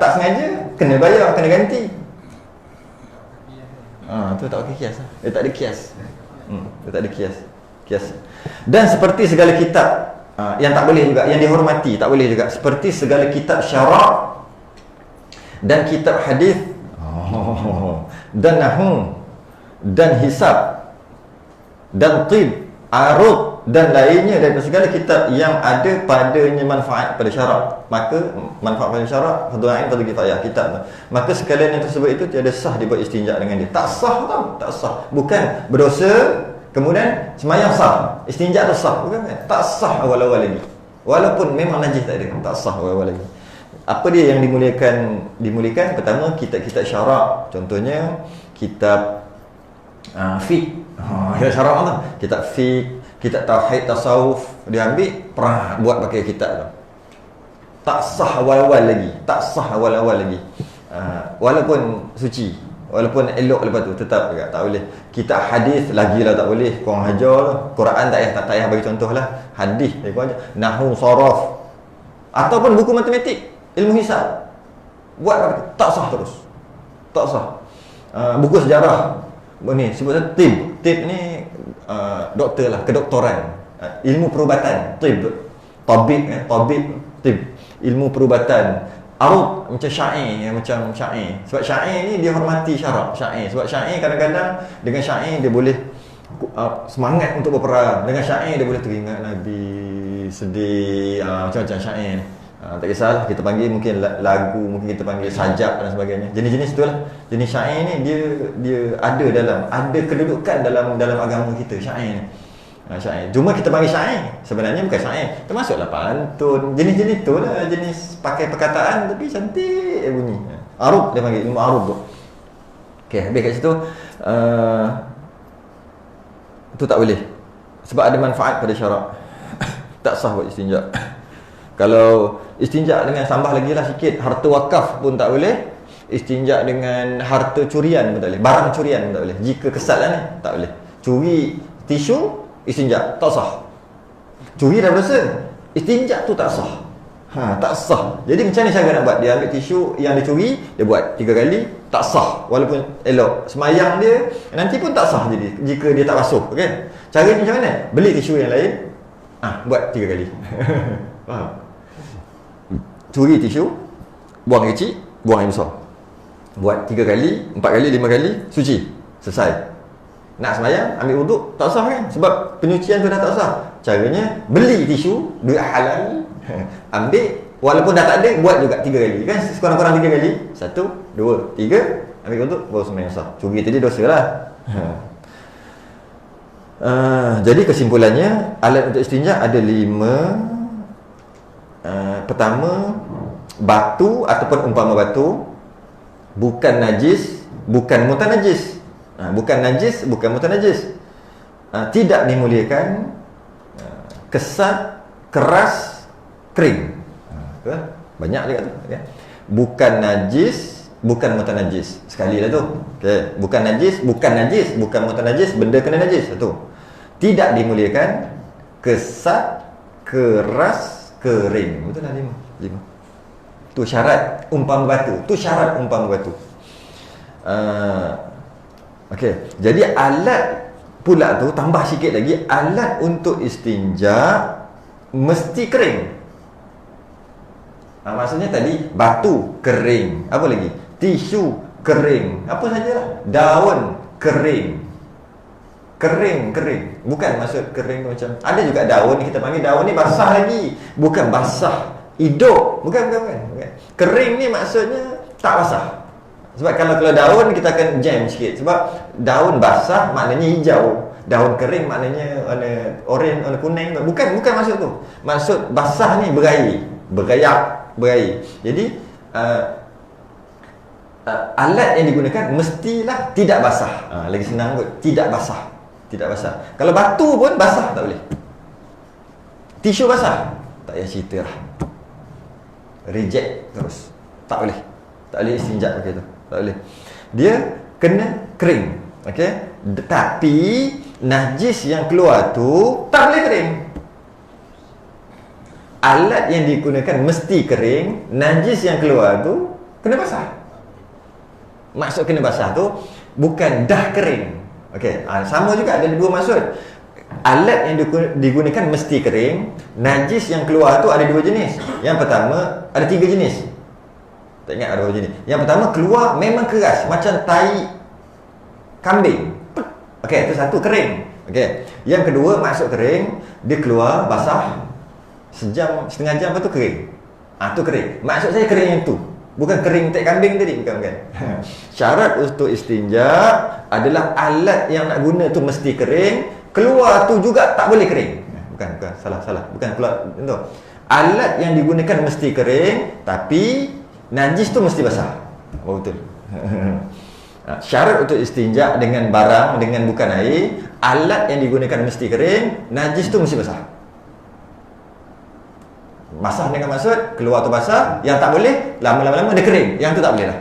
Tak sengaja, kena bayar, kena ganti. Tu tak pakai kias lah. Tak ada kias. Tak ada kias. Dan seperti segala kitab yang tak boleh juga, yang dihormati tak boleh juga, seperti segala kitab syarak dan kitab hadis, dan nahwu dan hisab dan tib, arud dan lainnya daripada segala kitab yang ada padanya manfaat pada syarak. Maka manfaat pada syarak fardu ain, fardu kifayah kitab tu. Maka sekalian yang tersebut itu tiada sah dibuat istinja dengan dia. Tak sah tau, tak sah. Bukan berdosa kemudian semayang sah, istinja tu sah, bukan kan? Tak sah awal-awal lagi. Walaupun memang najis tak ada, tak sah awal-awal lagi. Apa dia yang dimuliakan? Pertama, kitab-kitab syarak. Contohnya kitab fiqh. Kitab syarak tu. Kitab fiqh, kitab tauhid, tasawuf, dia ambil perah buat pakai kitab tu. Tak sah awal-awal lagi, tak sah awal-awal lagi. Walaupun suci, walaupun elok lepas tu, tetap juga tak boleh. Kitab hadis lagilah tak boleh. Korang hajar lah. Quran tak payah bagi contoh lah. Hadis korang ajar. Nahwu, saraf, ataupun buku matematik, ilmu hisab, buat tak sah terus. Tak sah. Buku sejarah ni sebut tib. Tib ni doktor lah, kedoktoran, ilmu perubatan, tib. Tabib, tib, ilmu perubatan. Arud macam syair, sebab syair ni dia hormati syarak syair. Sebab syair kadang-kadang dengan syair dia boleh semangat untuk berperang. Dengan syair dia boleh teringat Nabi, sedih, macam-macam syair. Tak kisahlah, kita panggil mungkin lagu, mungkin kita panggil sajak dan sebagainya. Jenis-jenis itulah. Jenis syair ni dia ada kedudukan dalam agama kita, syair ni. Syair. Cuma kita panggil syair, sebenarnya bukan syair. Termasuklah pantun, jenis-jenis tu lah, jenis pakai perkataan tapi cantik bunyi. Arub dia panggil, ilmu arub tu. Okey, habis kat situ. Itu tak boleh. Sebab ada manfaat pada syarak. Tak sah buat istinja. Kalau istinja dengan tambah lagi lah sikit, harta wakaf pun tak boleh. Istinja dengan harta curian pun tak boleh. Barang curian pun tak boleh. Jika kesal lah ni, tak boleh. Curi tisu, istinja tak sah. Curi dah berdosa, istinja tu tak sah. Tak sah. Jadi macam mana cara nak buat? Dia ambil tisu yang dia curi, dia buat 3 kali, tak sah. Walaupun elok, semayang dia nanti pun tak sah jadi jika dia tak basuh, kan? Caranya macam mana? Beli tisu yang lain, buat 3 kali. Faham? Curi tisu, buang yang kecil, buang yang besar. Buat 3 kali, 4 kali, 5 kali, suci. Selesai. Nak semayang, ambil wuduk, tak sah kan? Sebab penyucian tu dah tak sah. Caranya, beli tisu, duit halal, ambil, walaupun dah tak ada, buat juga 3 kali. Kan? Sekurang-kurang 3 kali. 1, 2, 3, ambil wuduk, baru semayang sah. Curi tadi dosa lah. Jadi kesimpulannya, alat untuk istinja ada 5. Pertama, batu ataupun umpama batu bukan najis, bukan mutanajis. Bukan najis, bukan mutanajis. Tidak dimuliakan, kesat, keras, kering. Banyak juga tu, okay? Bukan najis, bukan mutanajis. Sekali lah tu, okay. Bukan najis, bukan mutanajis, benda kena najis. Satu. Tidak dimuliakan, kesat, keras, kering. Betul lah 5. Tu syarat umpama batu. Tu syarat umpama batu. Okey. Jadi alat pula tu tambah sikit lagi, alat untuk istinja mesti kering. Maksudnya tadi batu kering, apa lagi? Tisu kering, apa sajalah. Daun kering. Kering. Bukan maksud kering tu macam ada juga daun kita panggil daun ni basah lagi. Bukan basah hidup. Bukan. Kering ni maksudnya tak basah. Sebab kalau daun kita akan jam sikit. Sebab daun basah maknanya hijau, daun kering maknanya warna oren, warna kuning. Bukan maksud tu. Maksud basah ni berair, berair. Jadi alat yang digunakan mestilah tidak basah. Lagi senang kot, tidak basah. Kalau batu pun basah tak boleh. Tisu basah tak payah cerita lah. Reject terus. Tak boleh istinja pakai tu. Tak boleh. Dia kena kering. Okey. Tapi najis yang keluar tu tak boleh kering. Alat yang digunakan mesti kering, najis yang keluar tu kena basah. Maksud kena basah tu bukan dah kering. Okey, sama juga ada dua maksud. Alat yang digunakan mesti kering, najis yang keluar tu ada dua jenis. Yang pertama, ada tiga jenis. Tak ingat ada berapa jenis. Yang pertama, keluar memang keras macam tai kambing. Okey, itu satu, kering. Okey. Yang kedua, maksud kering, dia keluar basah sejam, setengah jam, lepas tu kering. Tu kering. Maksud saya kering yang tu, bukan kering tai kambing tadi. Bukan. Syarat untuk istinja adalah alat yang nak guna tu mesti kering, keluar tu juga tak boleh kering. Bukan, salah. Bukan keluar tu. Alat yang digunakan mesti kering, tapi najis tu mesti basah. Betul. Syarat untuk istinja dengan barang, dengan bukan air, alat yang digunakan mesti kering, najis tu mesti basah. Basah dengan maksud keluar tu basah, yang tak boleh lama-lama dia kering, yang tu tak boleh lah.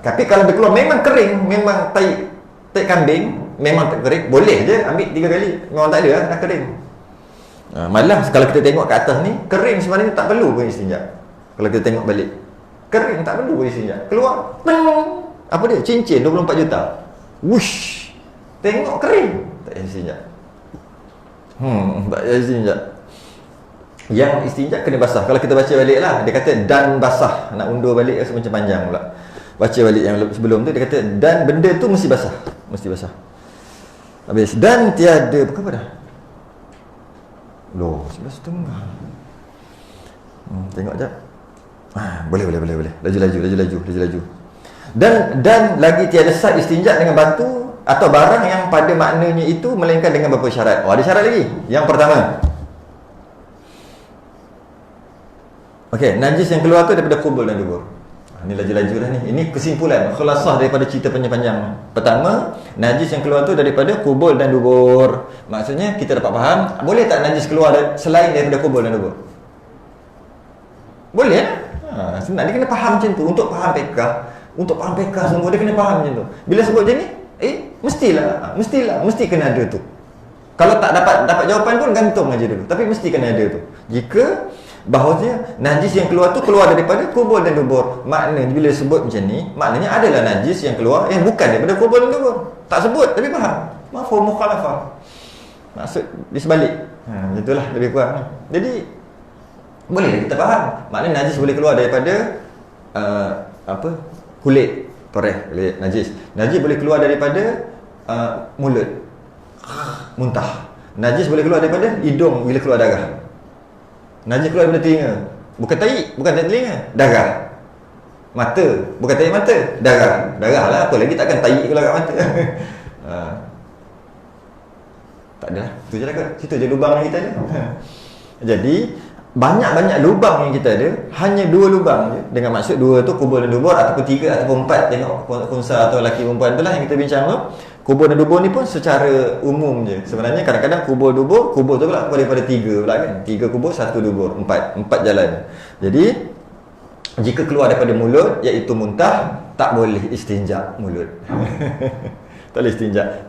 Tapi kalau dia keluar memang kering, memang tai kambing, memang tak kering, boleh je ambil 3 kali, memang tak ada lah, dah kering. Malah kalau kita tengok kat atas ni, kering sebenarnya tak perlu pun istinja. Kalau kita tengok balik, kering tak perlu istinja. Keluar, apa dia? Cincin 24 juta. Wush. Tengok kering, tak payah istinja. Tak payah istinja. Yang istinja kena basah. Kalau kita baca balik lah, dia kata dan basah. Nak undur balik rasa macam panjang pula. Baca balik yang sebelum tu, dia kata dan benda tu mesti basah. Mesti basah. Habis. Dan tiada, berapa dah? Loh, 11.30. Tengok jap. Boleh. Laju. Dan lagi tiada sah istinja dengan batu atau barang yang pada maknanya itu melainkan dengan beberapa syarat. Ada syarat lagi. Yang pertama, okey, najis yang keluar tu daripada kubul dan dubur. Ini laju-laju dah ni. Ini kesimpulan, khulasah daripada cerita panjang-panjang. Pertama, najis yang keluar tu daripada kubul dan dubur. Maksudnya kita dapat faham, boleh tak najis keluar selain daripada kubul dan dubur? Boleh. Senang, dia kena faham macam tu. Untuk faham pekah semua, dia kena faham macam tu. Bila sebut macam ni, mesti kena ada tu. Kalau tak dapat jawapan pun gantung aja dulu. Tapi mesti kena ada tu. Jika bahawasanya najis yang keluar tu keluar daripada kubur dan dubur. Maknanya bila sebut macam ni, maknanya adalah najis yang keluar yang bukan daripada kubur dan dubur. Tak sebut tapi faham. Mafhum mukhalafah. Maksud di sebalik. Itulah lebih kurang. Jadi boleh kita faham. Maknanya najis boleh keluar daripada kulit. Kulit najis. Najis boleh keluar daripada mulut. Muntah. Najis boleh keluar daripada hidung bila keluar darah. Najis keluar daripada telinga. Bukan tai, bukan tai telinga, darah. Mata, bukan tai mata, darah. Darah lah, apa lagi takkan tai keluar kat mata. Tak ada lah. Itu je lah kot. Situ je lubang yang kita ada. Jadi banyak-banyak lubang yang kita ada, hanya 2 lubang je. Dengan maksud 2 tu kubur dan dubur, ataupun 3 ataupun 4. Tengok kunsa atau lelaki perempuan tu lah yang kita bincang tu. Kubur dan dubur ni pun secara umum je. Sebenarnya kadang-kadang kubur tu pula daripada 3 pula kan. 3 kubur, 1 dubur, 4 jalan. Jadi jika keluar daripada mulut, iaitu muntah, tak boleh istinja mulut. Tak boleh istinja.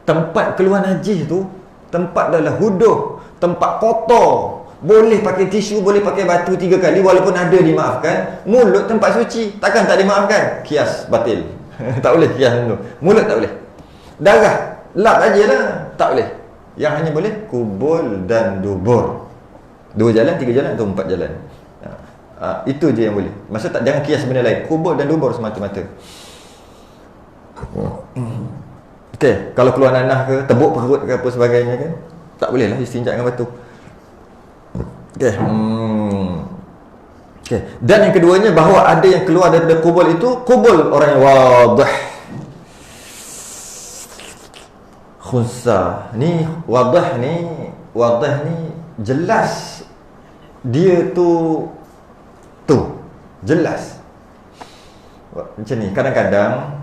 Tempat keluar najis tu, tempat adalah huduh, tempat kotor. Boleh pakai tisu, boleh pakai batu 3 kali walaupun ada dimaafkan. Mulut tempat suci, takkan tak dimaafkan? Kias batil. Tak boleh kias dulu. Mulut tak boleh. Darah lap aje lah. Tak boleh. Yang hanya boleh kubul dan dubur. 2 jalan, 3 jalan atau 4 jalan. Itu je yang boleh. Maksud tak, jangan kias benda lain. Kubul dan dubur semata-mata. Okey, kalau keluar nanah ke, tebuk perut ke apa sebagainya kan, tak boleh lah istinja dengan batu. Okey. Okey. Dan yang keduanya, bahawa ada yang keluar daripada kubul itu, kubul orang yang wadih. Khunsa. Ni wadih ni jelas. Dia tu jelas. Macam ni, kadang-kadang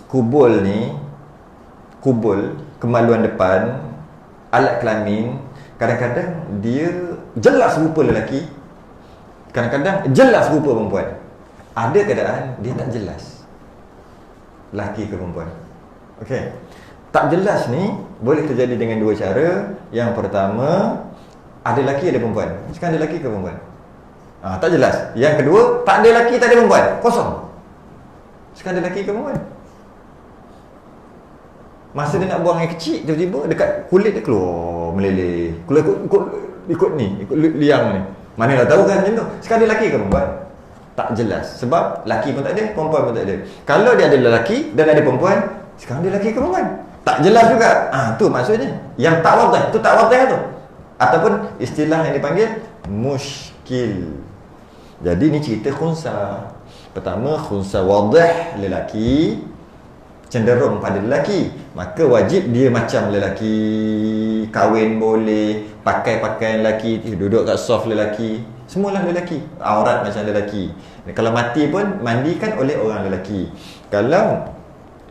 kubul kemaluan depan, alat kelamin, kadang-kadang dia jelas rupa lelaki, kadang-kadang jelas rupa perempuan. Ada keadaan dia tak jelas lelaki ke perempuan. Okey. Tak jelas ni boleh terjadi dengan 2 cara. Yang pertama, ada lelaki ada perempuan. Sekarang ada lelaki ke perempuan? Tak jelas. Yang kedua, tak ada lelaki tak ada perempuan. Kosong. Sekarang ada lelaki ke perempuan? Masa dia nak buang air kecil, tiba-tiba dekat kulit dia keluar meleleh. Keluar ikut liang ni. Mana dah tahu kan macam tu. Sekarang dia lelaki ke perempuan? Tak jelas. Sebab lelaki pun tak ada, perempuan pun tak ada. Kalau dia ada lelaki dan ada perempuan, sekarang dia lelaki ke perempuan? Tak jelas juga. Tu maksudnya. Yang tak wadih, tu tak wadih tu. Ataupun istilah yang dipanggil muskil. Jadi ni cerita khunsa. Pertama, khunsa wadih lelaki, cenderung pada lelaki, maka wajib dia macam lelaki, kahwin boleh, pakai pakaian lelaki, duduk kat soft lelaki, semualah lelaki, aurat macam lelaki. Kalau mati pun mandikan oleh orang lelaki. Kalau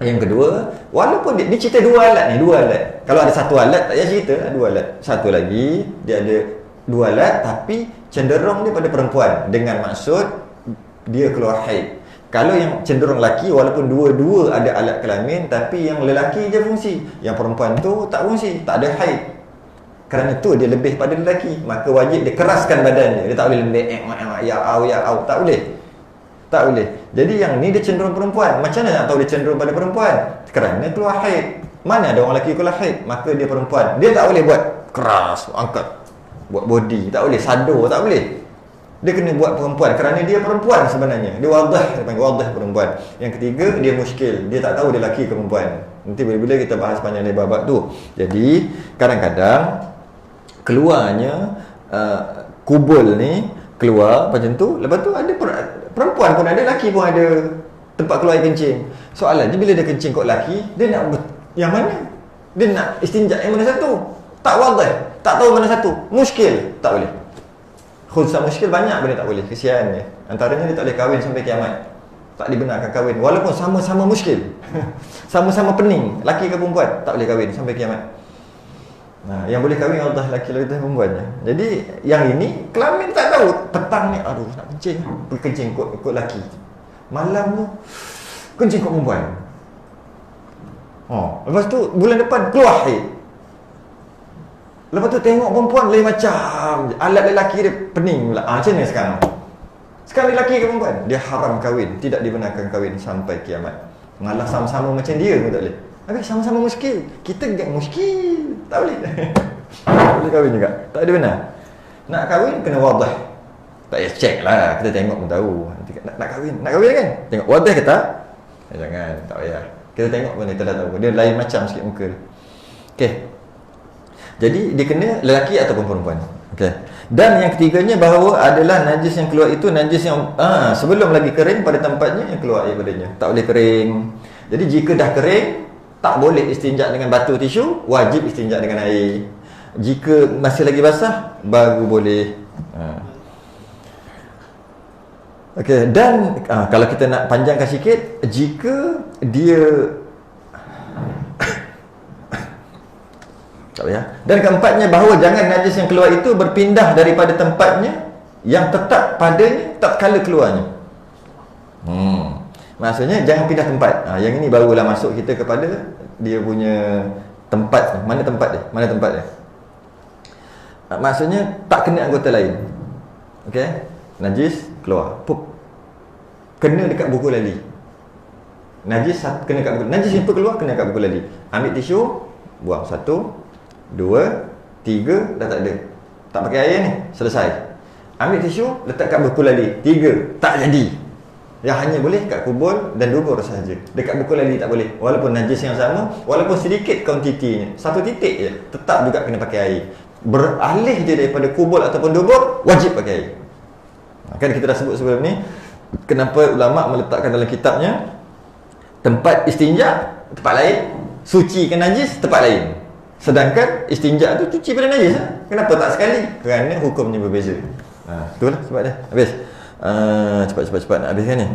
yang kedua, walaupun dia cerita 2 alat ni, 2 alat. Kalau ada 1 alat tak payah cerita, 2 alat. Satu lagi dia ada 2 alat tapi cenderung dia pada perempuan, dengan maksud dia keluar haid. Kalau yang cenderung lelaki, walaupun dua-dua ada alat kelamin, tapi yang lelaki je fungsi, yang perempuan tu tak fungsi, tak ada haid. Kerana tu dia lebih pada lelaki, maka wajib dia keraskan badan dia. Dia tak boleh lembek ya au, tak boleh. Tak boleh. Jadi yang ni dia cenderung perempuan. Macam mana nak tahu dia cenderung pada perempuan? Kerana keluar haid. Mana ada orang lelaki keluar haid, maka dia perempuan. Dia tak boleh buat keras, angkat, buat body, tak boleh, sado, tak boleh. Dia kena buat perempuan kerana dia perempuan sebenarnya. Dia wadah, dia panggil wadah perempuan. Yang ketiga, dia muskil. Dia tak tahu dia lelaki ke perempuan. Nanti bila-bila kita bahas panjang lebar bab tu. Jadi, kadang-kadang keluarnya kubul ni keluar macam tu. Lepas tu ada perempuan pun ada, lelaki pun ada tempat keluar air kencing. Soalannya bila dia kencing kot lelaki, dia nak yang mana? Dia nak istinja yang mana satu? Tak wadah, tak tahu mana satu. Muskil, tak boleh. Khunsa muskil banyak benda tak boleh, kesiannya. Antaranya dia tak boleh kahwin sampai kiamat. Tak dibenarkan kahwin walaupun sama-sama muskil. Sama-sama pening, lelaki ke perempuan, tak boleh kahwin sampai kiamat. Yang boleh kahwin Allah lelaki perempuannya. Jadi yang ini kelamin tak tahu. Petang ni aduh nak kencing, pergi kencing ikut lelaki. Malam tu kencing ikut perempuan. Lepas tu bulan depan keluar haid. Lepas tu tengok perempuan lain macam, alat lelaki dia pening pula. Macam ni sekarang. Sekarang lelaki ke perempuan, dia haram kahwin, tidak dibenarkan kahwin sampai kiamat. Malah sama-sama macam dia pun tak boleh. Habis sama-sama muskil. Kita geng muskil, tak boleh. Tak boleh kahwin juga, tak ada benar. Nak kahwin kena wadah. Tak payah check lah, kita tengok pun tahu. Nanti nak kahwin kan? Tengok wadah ke tak? Jangan, tak payah. Kita tengok pun kita dah tahu. Dia lain macam sikit muka dia. Okey. Jadi dia kena lelaki ataupun perempuan. Okey. Dan yang ketiganya bahawa adalah najis yang keluar itu najis yang sebelum lagi kering pada tempatnya yang keluar air padanya. Tak boleh kering. Jadi jika dah kering, tak boleh istinja dengan batu tisu, wajib istinja dengan air. Jika masih lagi basah, baru boleh. Okey, dan kalau kita nak panjangkan sikit, jika dia tak payah. Dan keempatnya bahawa jangan najis yang keluar itu berpindah daripada tempatnya yang tetap padanya tatkala keluarnya. Maksudnya jangan pindah tempat. Yang ini barulah masuk kita kepada dia punya tempat. Mana tempat dia? Mana tempat dia? Maksudnya tak kena anggota lain. Okey? Najis keluar. Pup. Kena dekat buku lali. Najis kena dekat buku. Najis simple keluar kena dekat buku lali. Ambil tisu, buang. 1, 2, 3, dah tak ada. Tak pakai air ni, selesai. Ambil tisu, letak kat buku lali. 3, tak jadi. Yang hanya boleh kat kubur dan dubur sahaja. Dekat buku lali tak boleh. Walaupun najis yang sama, walaupun sedikit kuantitinya, 1 titik je, tetap juga kena pakai air. Beralih je daripada kubur ataupun dubur, wajib pakai air. Kan kita dah sebut sebelum ni, kenapa ulama meletakkan dalam kitabnya tempat istinja tempat lain, sucikan najis tempat lain. Sedangkan istinja tu cuci pada najis lah. Kenapa tak sekali? Kerana hukumnya berbeza. Itulah sebab dia. Habis. Cepat nak habiskan ni.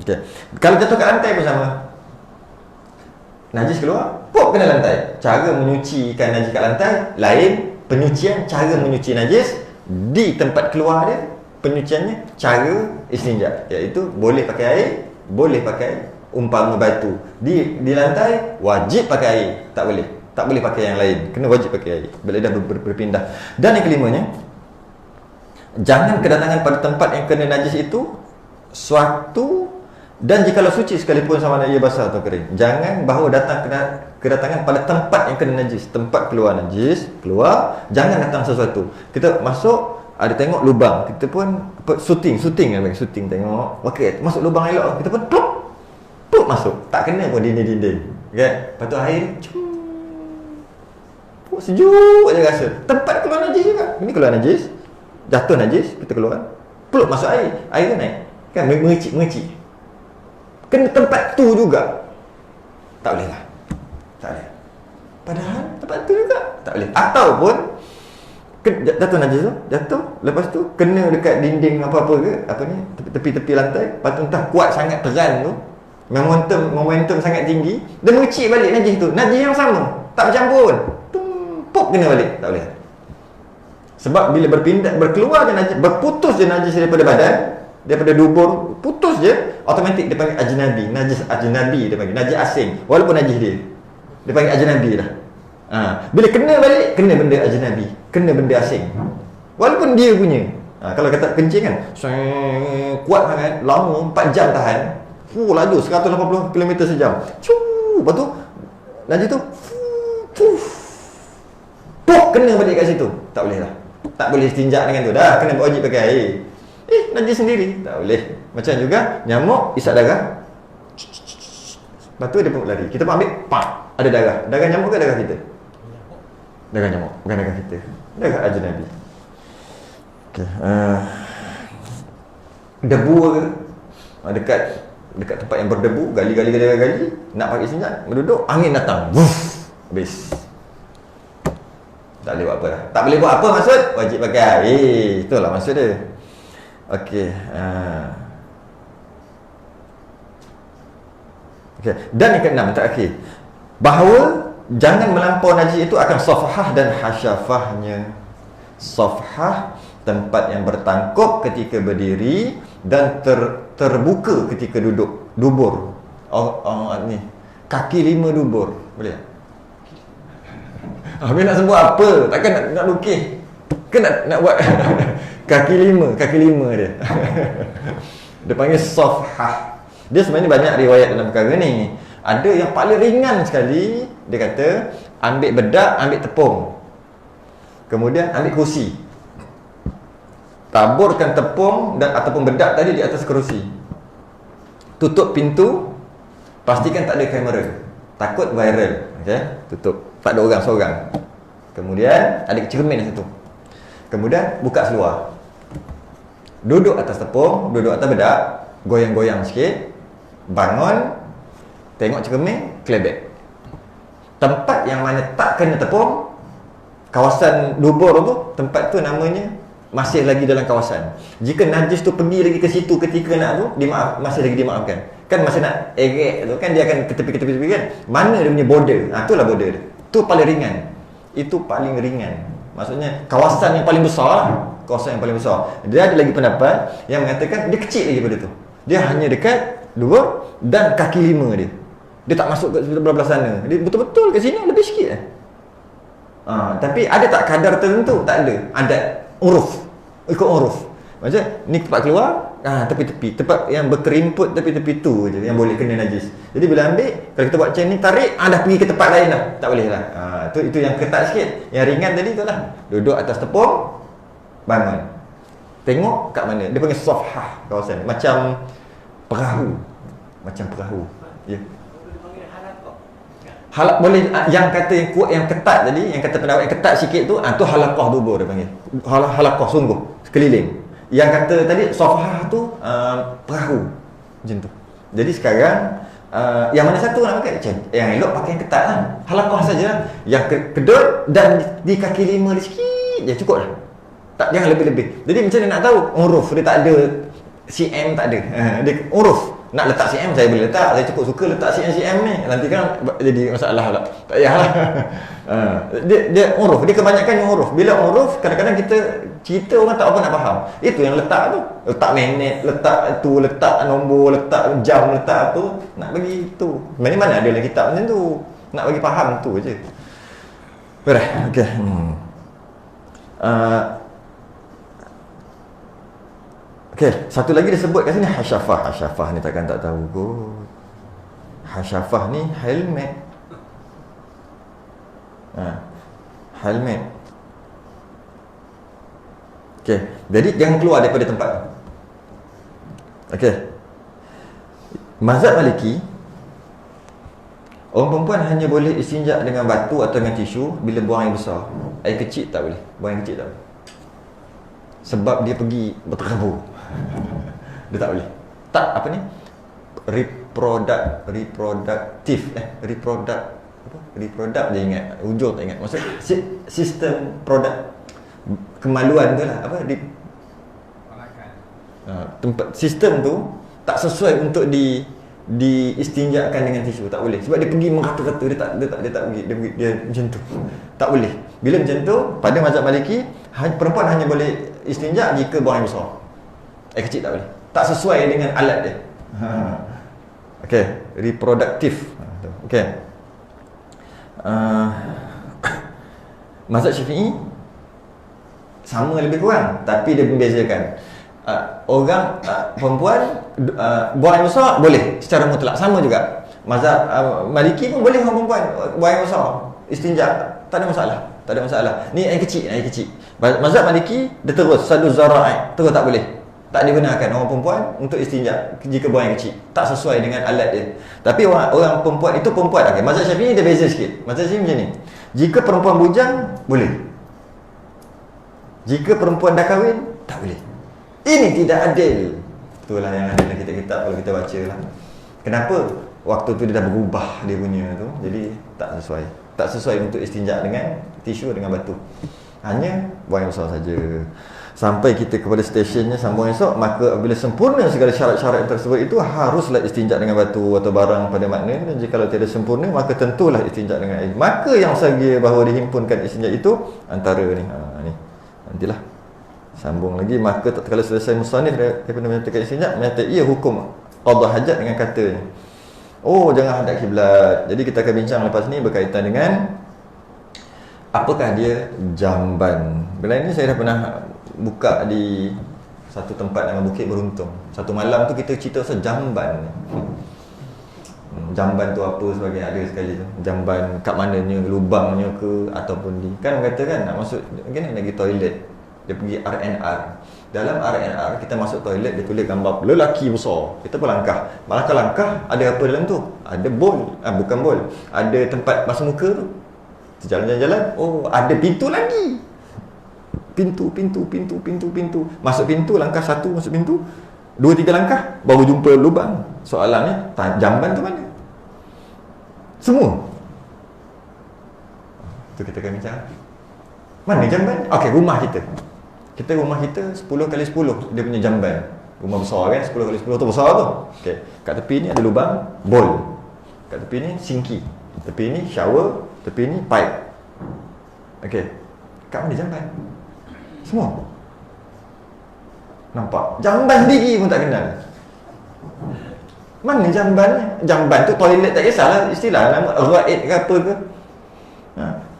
Okay. Kalau jatuh kat lantai pun sama. Najis keluar, pop kena lantai. Cara menyucikan najis kat lantai lain, penyucian cara menyuci najis di tempat keluar dia, penyuciannya cara istinja, iaitu boleh pakai air, boleh pakai umpama batu. Di lantai wajib pakai air, tak boleh pakai yang lain, kena wajib pakai air bila dah berpindah. Dan yang kelimanya, jangan kedatangan pada tempat yang kena najis itu suatu, dan jikalau suci sekalipun sama ada ia basah atau kering, jangan bahawa datang kedatangan pada tempat yang kena najis, tempat keluar najis, keluar, jangan datang sesuatu. Kita masuk, ada tengok lubang, kita pun shooting tengok, okey, masuk lubang elok, kita pun pluk masuk, tak kena pun dinding-dinding, okay? Lepas tu air sejuk je rasa. Tempat keluar najis juga, ini keluar najis, jatuh najis, kita keluar, pluk masuk air tu naik, kan, mengecik. Kena tempat tu juga, tak boleh lah, tak boleh. Padahal tempat tu juga tak boleh. Ataupun jatuh najis tu, lepas tu kena dekat dinding apa-apa ke, tepi-tepi lantai, lepas tu entah kuat sangat peran tu, momentum sangat tinggi, dia mengecik balik najis tu, najis yang sama, tak bercampur pun, pop kena balik, tak boleh. Sebab bila berkeluar je najis, berputus je najis daripada badan, daripada dubur, putus je, automatik dia panggil ajnabi. Najis ajnabi dia panggil, najis asing, walaupun najis dia panggil ajnabi dah. Bila kena balik, kena benda ajnabi, kena benda asing, walaupun dia punya. Kalau kata kencing kan, kuat sangat, lama 4 jam tahan, laju 180 km sejam, lepas tu najis tu kena balik kat situ, tak boleh lah, tak boleh istinja dengan tu, dah kena wajib pakai air. Najis sendiri, tak boleh. Macam juga nyamuk isap darah, lepas tu dia pun lari, kita pun ambil, ada darah. Darah nyamuk ke darah kita? Darah nyamuk, bukan darah kita, darah ajnabi. Okay. Debu ke, dekat tempat yang berdebu, gali, nak pakai istinja, duduk, angin datang, habis. Tak boleh buat apa dah. Tak boleh buat apa maksud? Wajib pakai air. Itulah maksud dia. Okey. Okey. Dan yang keenam, terakhir, bahawa jangan melampau najis itu akan safhah dan hasyafahnya. Safhah, tempat yang bertangkup ketika berdiri dan terbuka ketika duduk. Dubur. Ni. Kaki 5 dubur. Boleh tak? Habis nak sebut apa? Takkan nak lukis? Kan nak buat kaki 5 dia. Dia panggil safhah. Dia sebenarnya banyak riwayat dalam perkara ni. Ada yang paling ringan sekali, dia kata ambil bedak, ambil tepung, kemudian ambil kerusi, taburkan tepung dan ataupun bedak tadi di atas kerusi, tutup pintu, pastikan tak ada kamera, takut viral, okey, tutup, tak ada orang seorang. Kemudian ada cermin di situ. Kemudian buka seluar, duduk atas tepung, duduk atas bedak, goyang-goyang sikit, bangun, tengok cermin, kelebek. Tempat yang mana tak kena tepung, kawasan dubur tu, tempat tu namanya masih lagi dalam kawasan. Jika najis tu pergi lagi ke situ ketika nak tu, masih lagi dimaafkan. Kan masa nak erek tu kan, dia akan ke tepi kan, mana dia punya border, itulah border dia. Tu paling ringan. Itu paling ringan. Maksudnya kawasan yang paling besar, kawasan yang paling besar. Dia ada lagi pendapat yang mengatakan dia kecil lagi pada tu. Dia hanya dekat 2 dan kaki 5 dia. Dia tak masuk ke belah sana. Dia betul-betul kat sini lebih sikit. Tapi ada tak kadar tertentu? Tak ada. Adat, uruf. Ikut uruf. Macam ni tempat keluar, tepi-tepi. Tempat yang berkerimput tepi-tepi tu je yang boleh kena najis. Jadi bila ambil, kalau kita buat macam ni, tarik, dah pergi ke tempat lain dah. Tak boleh lah. Itu yang ketat sikit. Yang ringan tadi tu lah. Duduk atas tepung, bangun. Tengok kat mana. Dia panggil safhah kawasan ni. Macam perahu. Ya. Halak boleh, yang kata yang kuat, yang ketat tadi, yang kata pendapat yang ketat sikit tu, tu halaqah dubur dia panggil. Halaqah sungguh, sekeliling. Yang kata tadi safhah tu perahu. Macam tu. Jadi sekarang yang mana satu nak pakai? Yang elok pakai yang ketat lah. Halaqah saja. Yang kedut dan di kaki lima dia sikit je, cukup lah. Tak, jangan lebih-lebih. Jadi macam mana nak tahu? Uruf dia tak ada, CM tak ada. Dia uruf. Nak letak CM saya boleh letak. Saya cukup suka letak CM ni. Nanti kan jadi masalah pula. Tak payahlah. Dia uruf. Dia kebanyakan yang uruf. Bila uruf, kadang-kadang kita cerita orang tak apa nak faham. Itu yang letak tu. Letak minit, letak tu, letak nombor, letak jam, letak apa. Nak bagi tu. Mana ada dalam kitab macam tu. Nak bagi faham tu je. Baik. Okey. Okey, satu lagi disebut kat sini hasyafah. Hasyafah ni takkan tak tahu kot. Hasyafah ni helmet. Helmet. Okey, jadi jangan keluar daripada tempat. Okey. Mazhab Maliki, orang perempuan hanya boleh istinja dengan batu atau dengan tisu bila buang air besar. Air kecil tak boleh. Buang air kecil tak boleh. Sebab dia pergi berterabur. Dia tak boleh. Tak, apa ni? Reproduct je ingat. Ujung tak ingat. Maksud sistem produk kemaluan tu lah. Apa? Tempat sistem tu tak sesuai untuk diistinjakan dengan tisu. Tak boleh. Sebab dia pergi merata-rata. Dia tak pergi. Dia macam tu. Tak boleh. Bila macam tu, pada mazhab Maliki, perempuan hanya boleh istinja jika buang air besar. Air kecil tak boleh. Tak sesuai dengan alat dia. Okey, reproduktif. Okey. Mazhab Syafi'i sama lebih kurang, tapi dia membezakan. Orang perempuan buang air besar boleh secara mutlak, sama juga. Mazhab Maliki pun boleh orang perempuan buang air besar, istinja, tak ada masalah. Tak ada masalah. Ni air kecil. Mazhab Maliki dia terus sadu zara'i, terus tak boleh. Tak dibenarkan orang perempuan untuk istinja jika buang air kecil. Tak sesuai dengan alat dia. Tapi orang perempuan itu perempuan. Okay. Mazhab Syafi'i dia beza sikit. Mazhab Syafi'i macam ni. Jika perempuan bujang, boleh. Jika perempuan dah kahwin, tak boleh. Ini tidak adil. Itulah yang ada dalam kitab-kitab kalau kita baca lah. Kenapa? Waktu tu dia dah berubah dia punya tu. Jadi tak sesuai. Tak sesuai untuk istinja dengan tisu, dengan batu. Hanya buang air besar saja. Sampai kita kepada stesen sambung esok, maka apabila sempurna segala syarat-syarat tersebut itu, haruslah istinja dengan batu atau barang pada makna. Dan jika tidak sempurna, maka tentulah istinja dengan air. Maka yang sahaja bahawa dihimpunkan istinja itu antara ni. Ni. Nantilah sambung lagi. Maka tak kala selesai musannif daripada menyatakan istinja, menyatakan ia hukum qada hajat dengan katanya. Oh, jangan hadap kiblat. Jadi kita akan bincang lepas ni berkaitan dengan apakah dia jamban. Bila ini saya dah pernah buka di satu tempat nama Bukit Beruntung. Satu malam tu kita cerita pasal jamban. Jamban tu apa sebagai ada sekali tu. Jamban kat mananya, lubangnya ke ataupun di. Kan orang kata kan nak masuk kan lagi toilet. Dia pergi RNR. Dalam RNR kita masuk toilet, dia tulis gambar lelaki besar. Kita pun langkah. Langkah ada apa dalam tu? Ada bowl. Bukan bowl. Ada tempat basuh muka tu. Jalan-jalan. Oh, ada pintu lagi. Pintu. Masuk pintu, langkah satu masuk pintu. 2-3 langkah baru jumpa lubang. Soalannya, jamban tu mana? Semua. Tu kita akan bincang. Mana jamban? Okey, rumah kita. Rumah kita 10x10 dia punya jamban. Rumah besar kan, 10x10 tu besar tu. Okey, kat tepi ni ada lubang bowl. Kat tepi ni sinki. Tepi ni shower, tepi ni pipe. Okey. Kat mana jamban? Semua. Nampak? Jamban sendiri pun tak kenal. Mana jamban ni? Jamban tu toilet tak kisahlah istilah nama raid ke apa ke.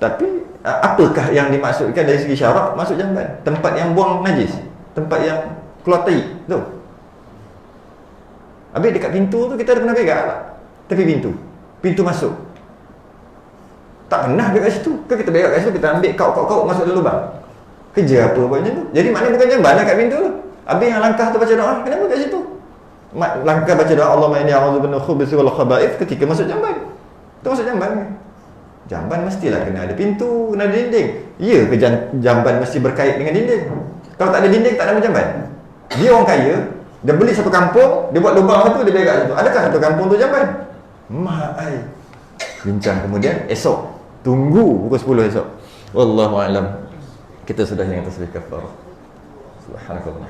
Tapi apakah yang dimaksudkan dari segi syarak masuk jamban? Tempat yang buang najis, tempat yang keluar tai tu. Habis dekat pintu tu kita ada pernah pegang tak? Tepi pintu. Pintu masuk. Tak pernah pegang kat situ. Ke kita pegang kat situ, kita ambil kaut masuk dalam lubang. Kerja apa buatnya tu? Jadi maknanya bukan jamban lah kat pintu tu. Habis yang langkah tu baca doa, kenapa kat situ? Langkah baca doa Allahumma inni a'udzu min al-khubuthi wal khaba'ith ketika masuk jamban. Tu masuk jamban kan? Jamban mestilah kena ada pintu, kena ada dinding. Ya ke jamban mesti berkait dengan dinding? Kalau tak ada dinding, tak ada jamban. Dia orang kaya, dia beli satu kampung, dia buat lubang satu, dia pegang situ. Adakah satu kampung tu jamban? Ma'ai. Bincang kemudian, esok. Tunggu pukul 10 esok. Wallahu'alam. Kita sudah yang tasbih kafarah. Subhanallah.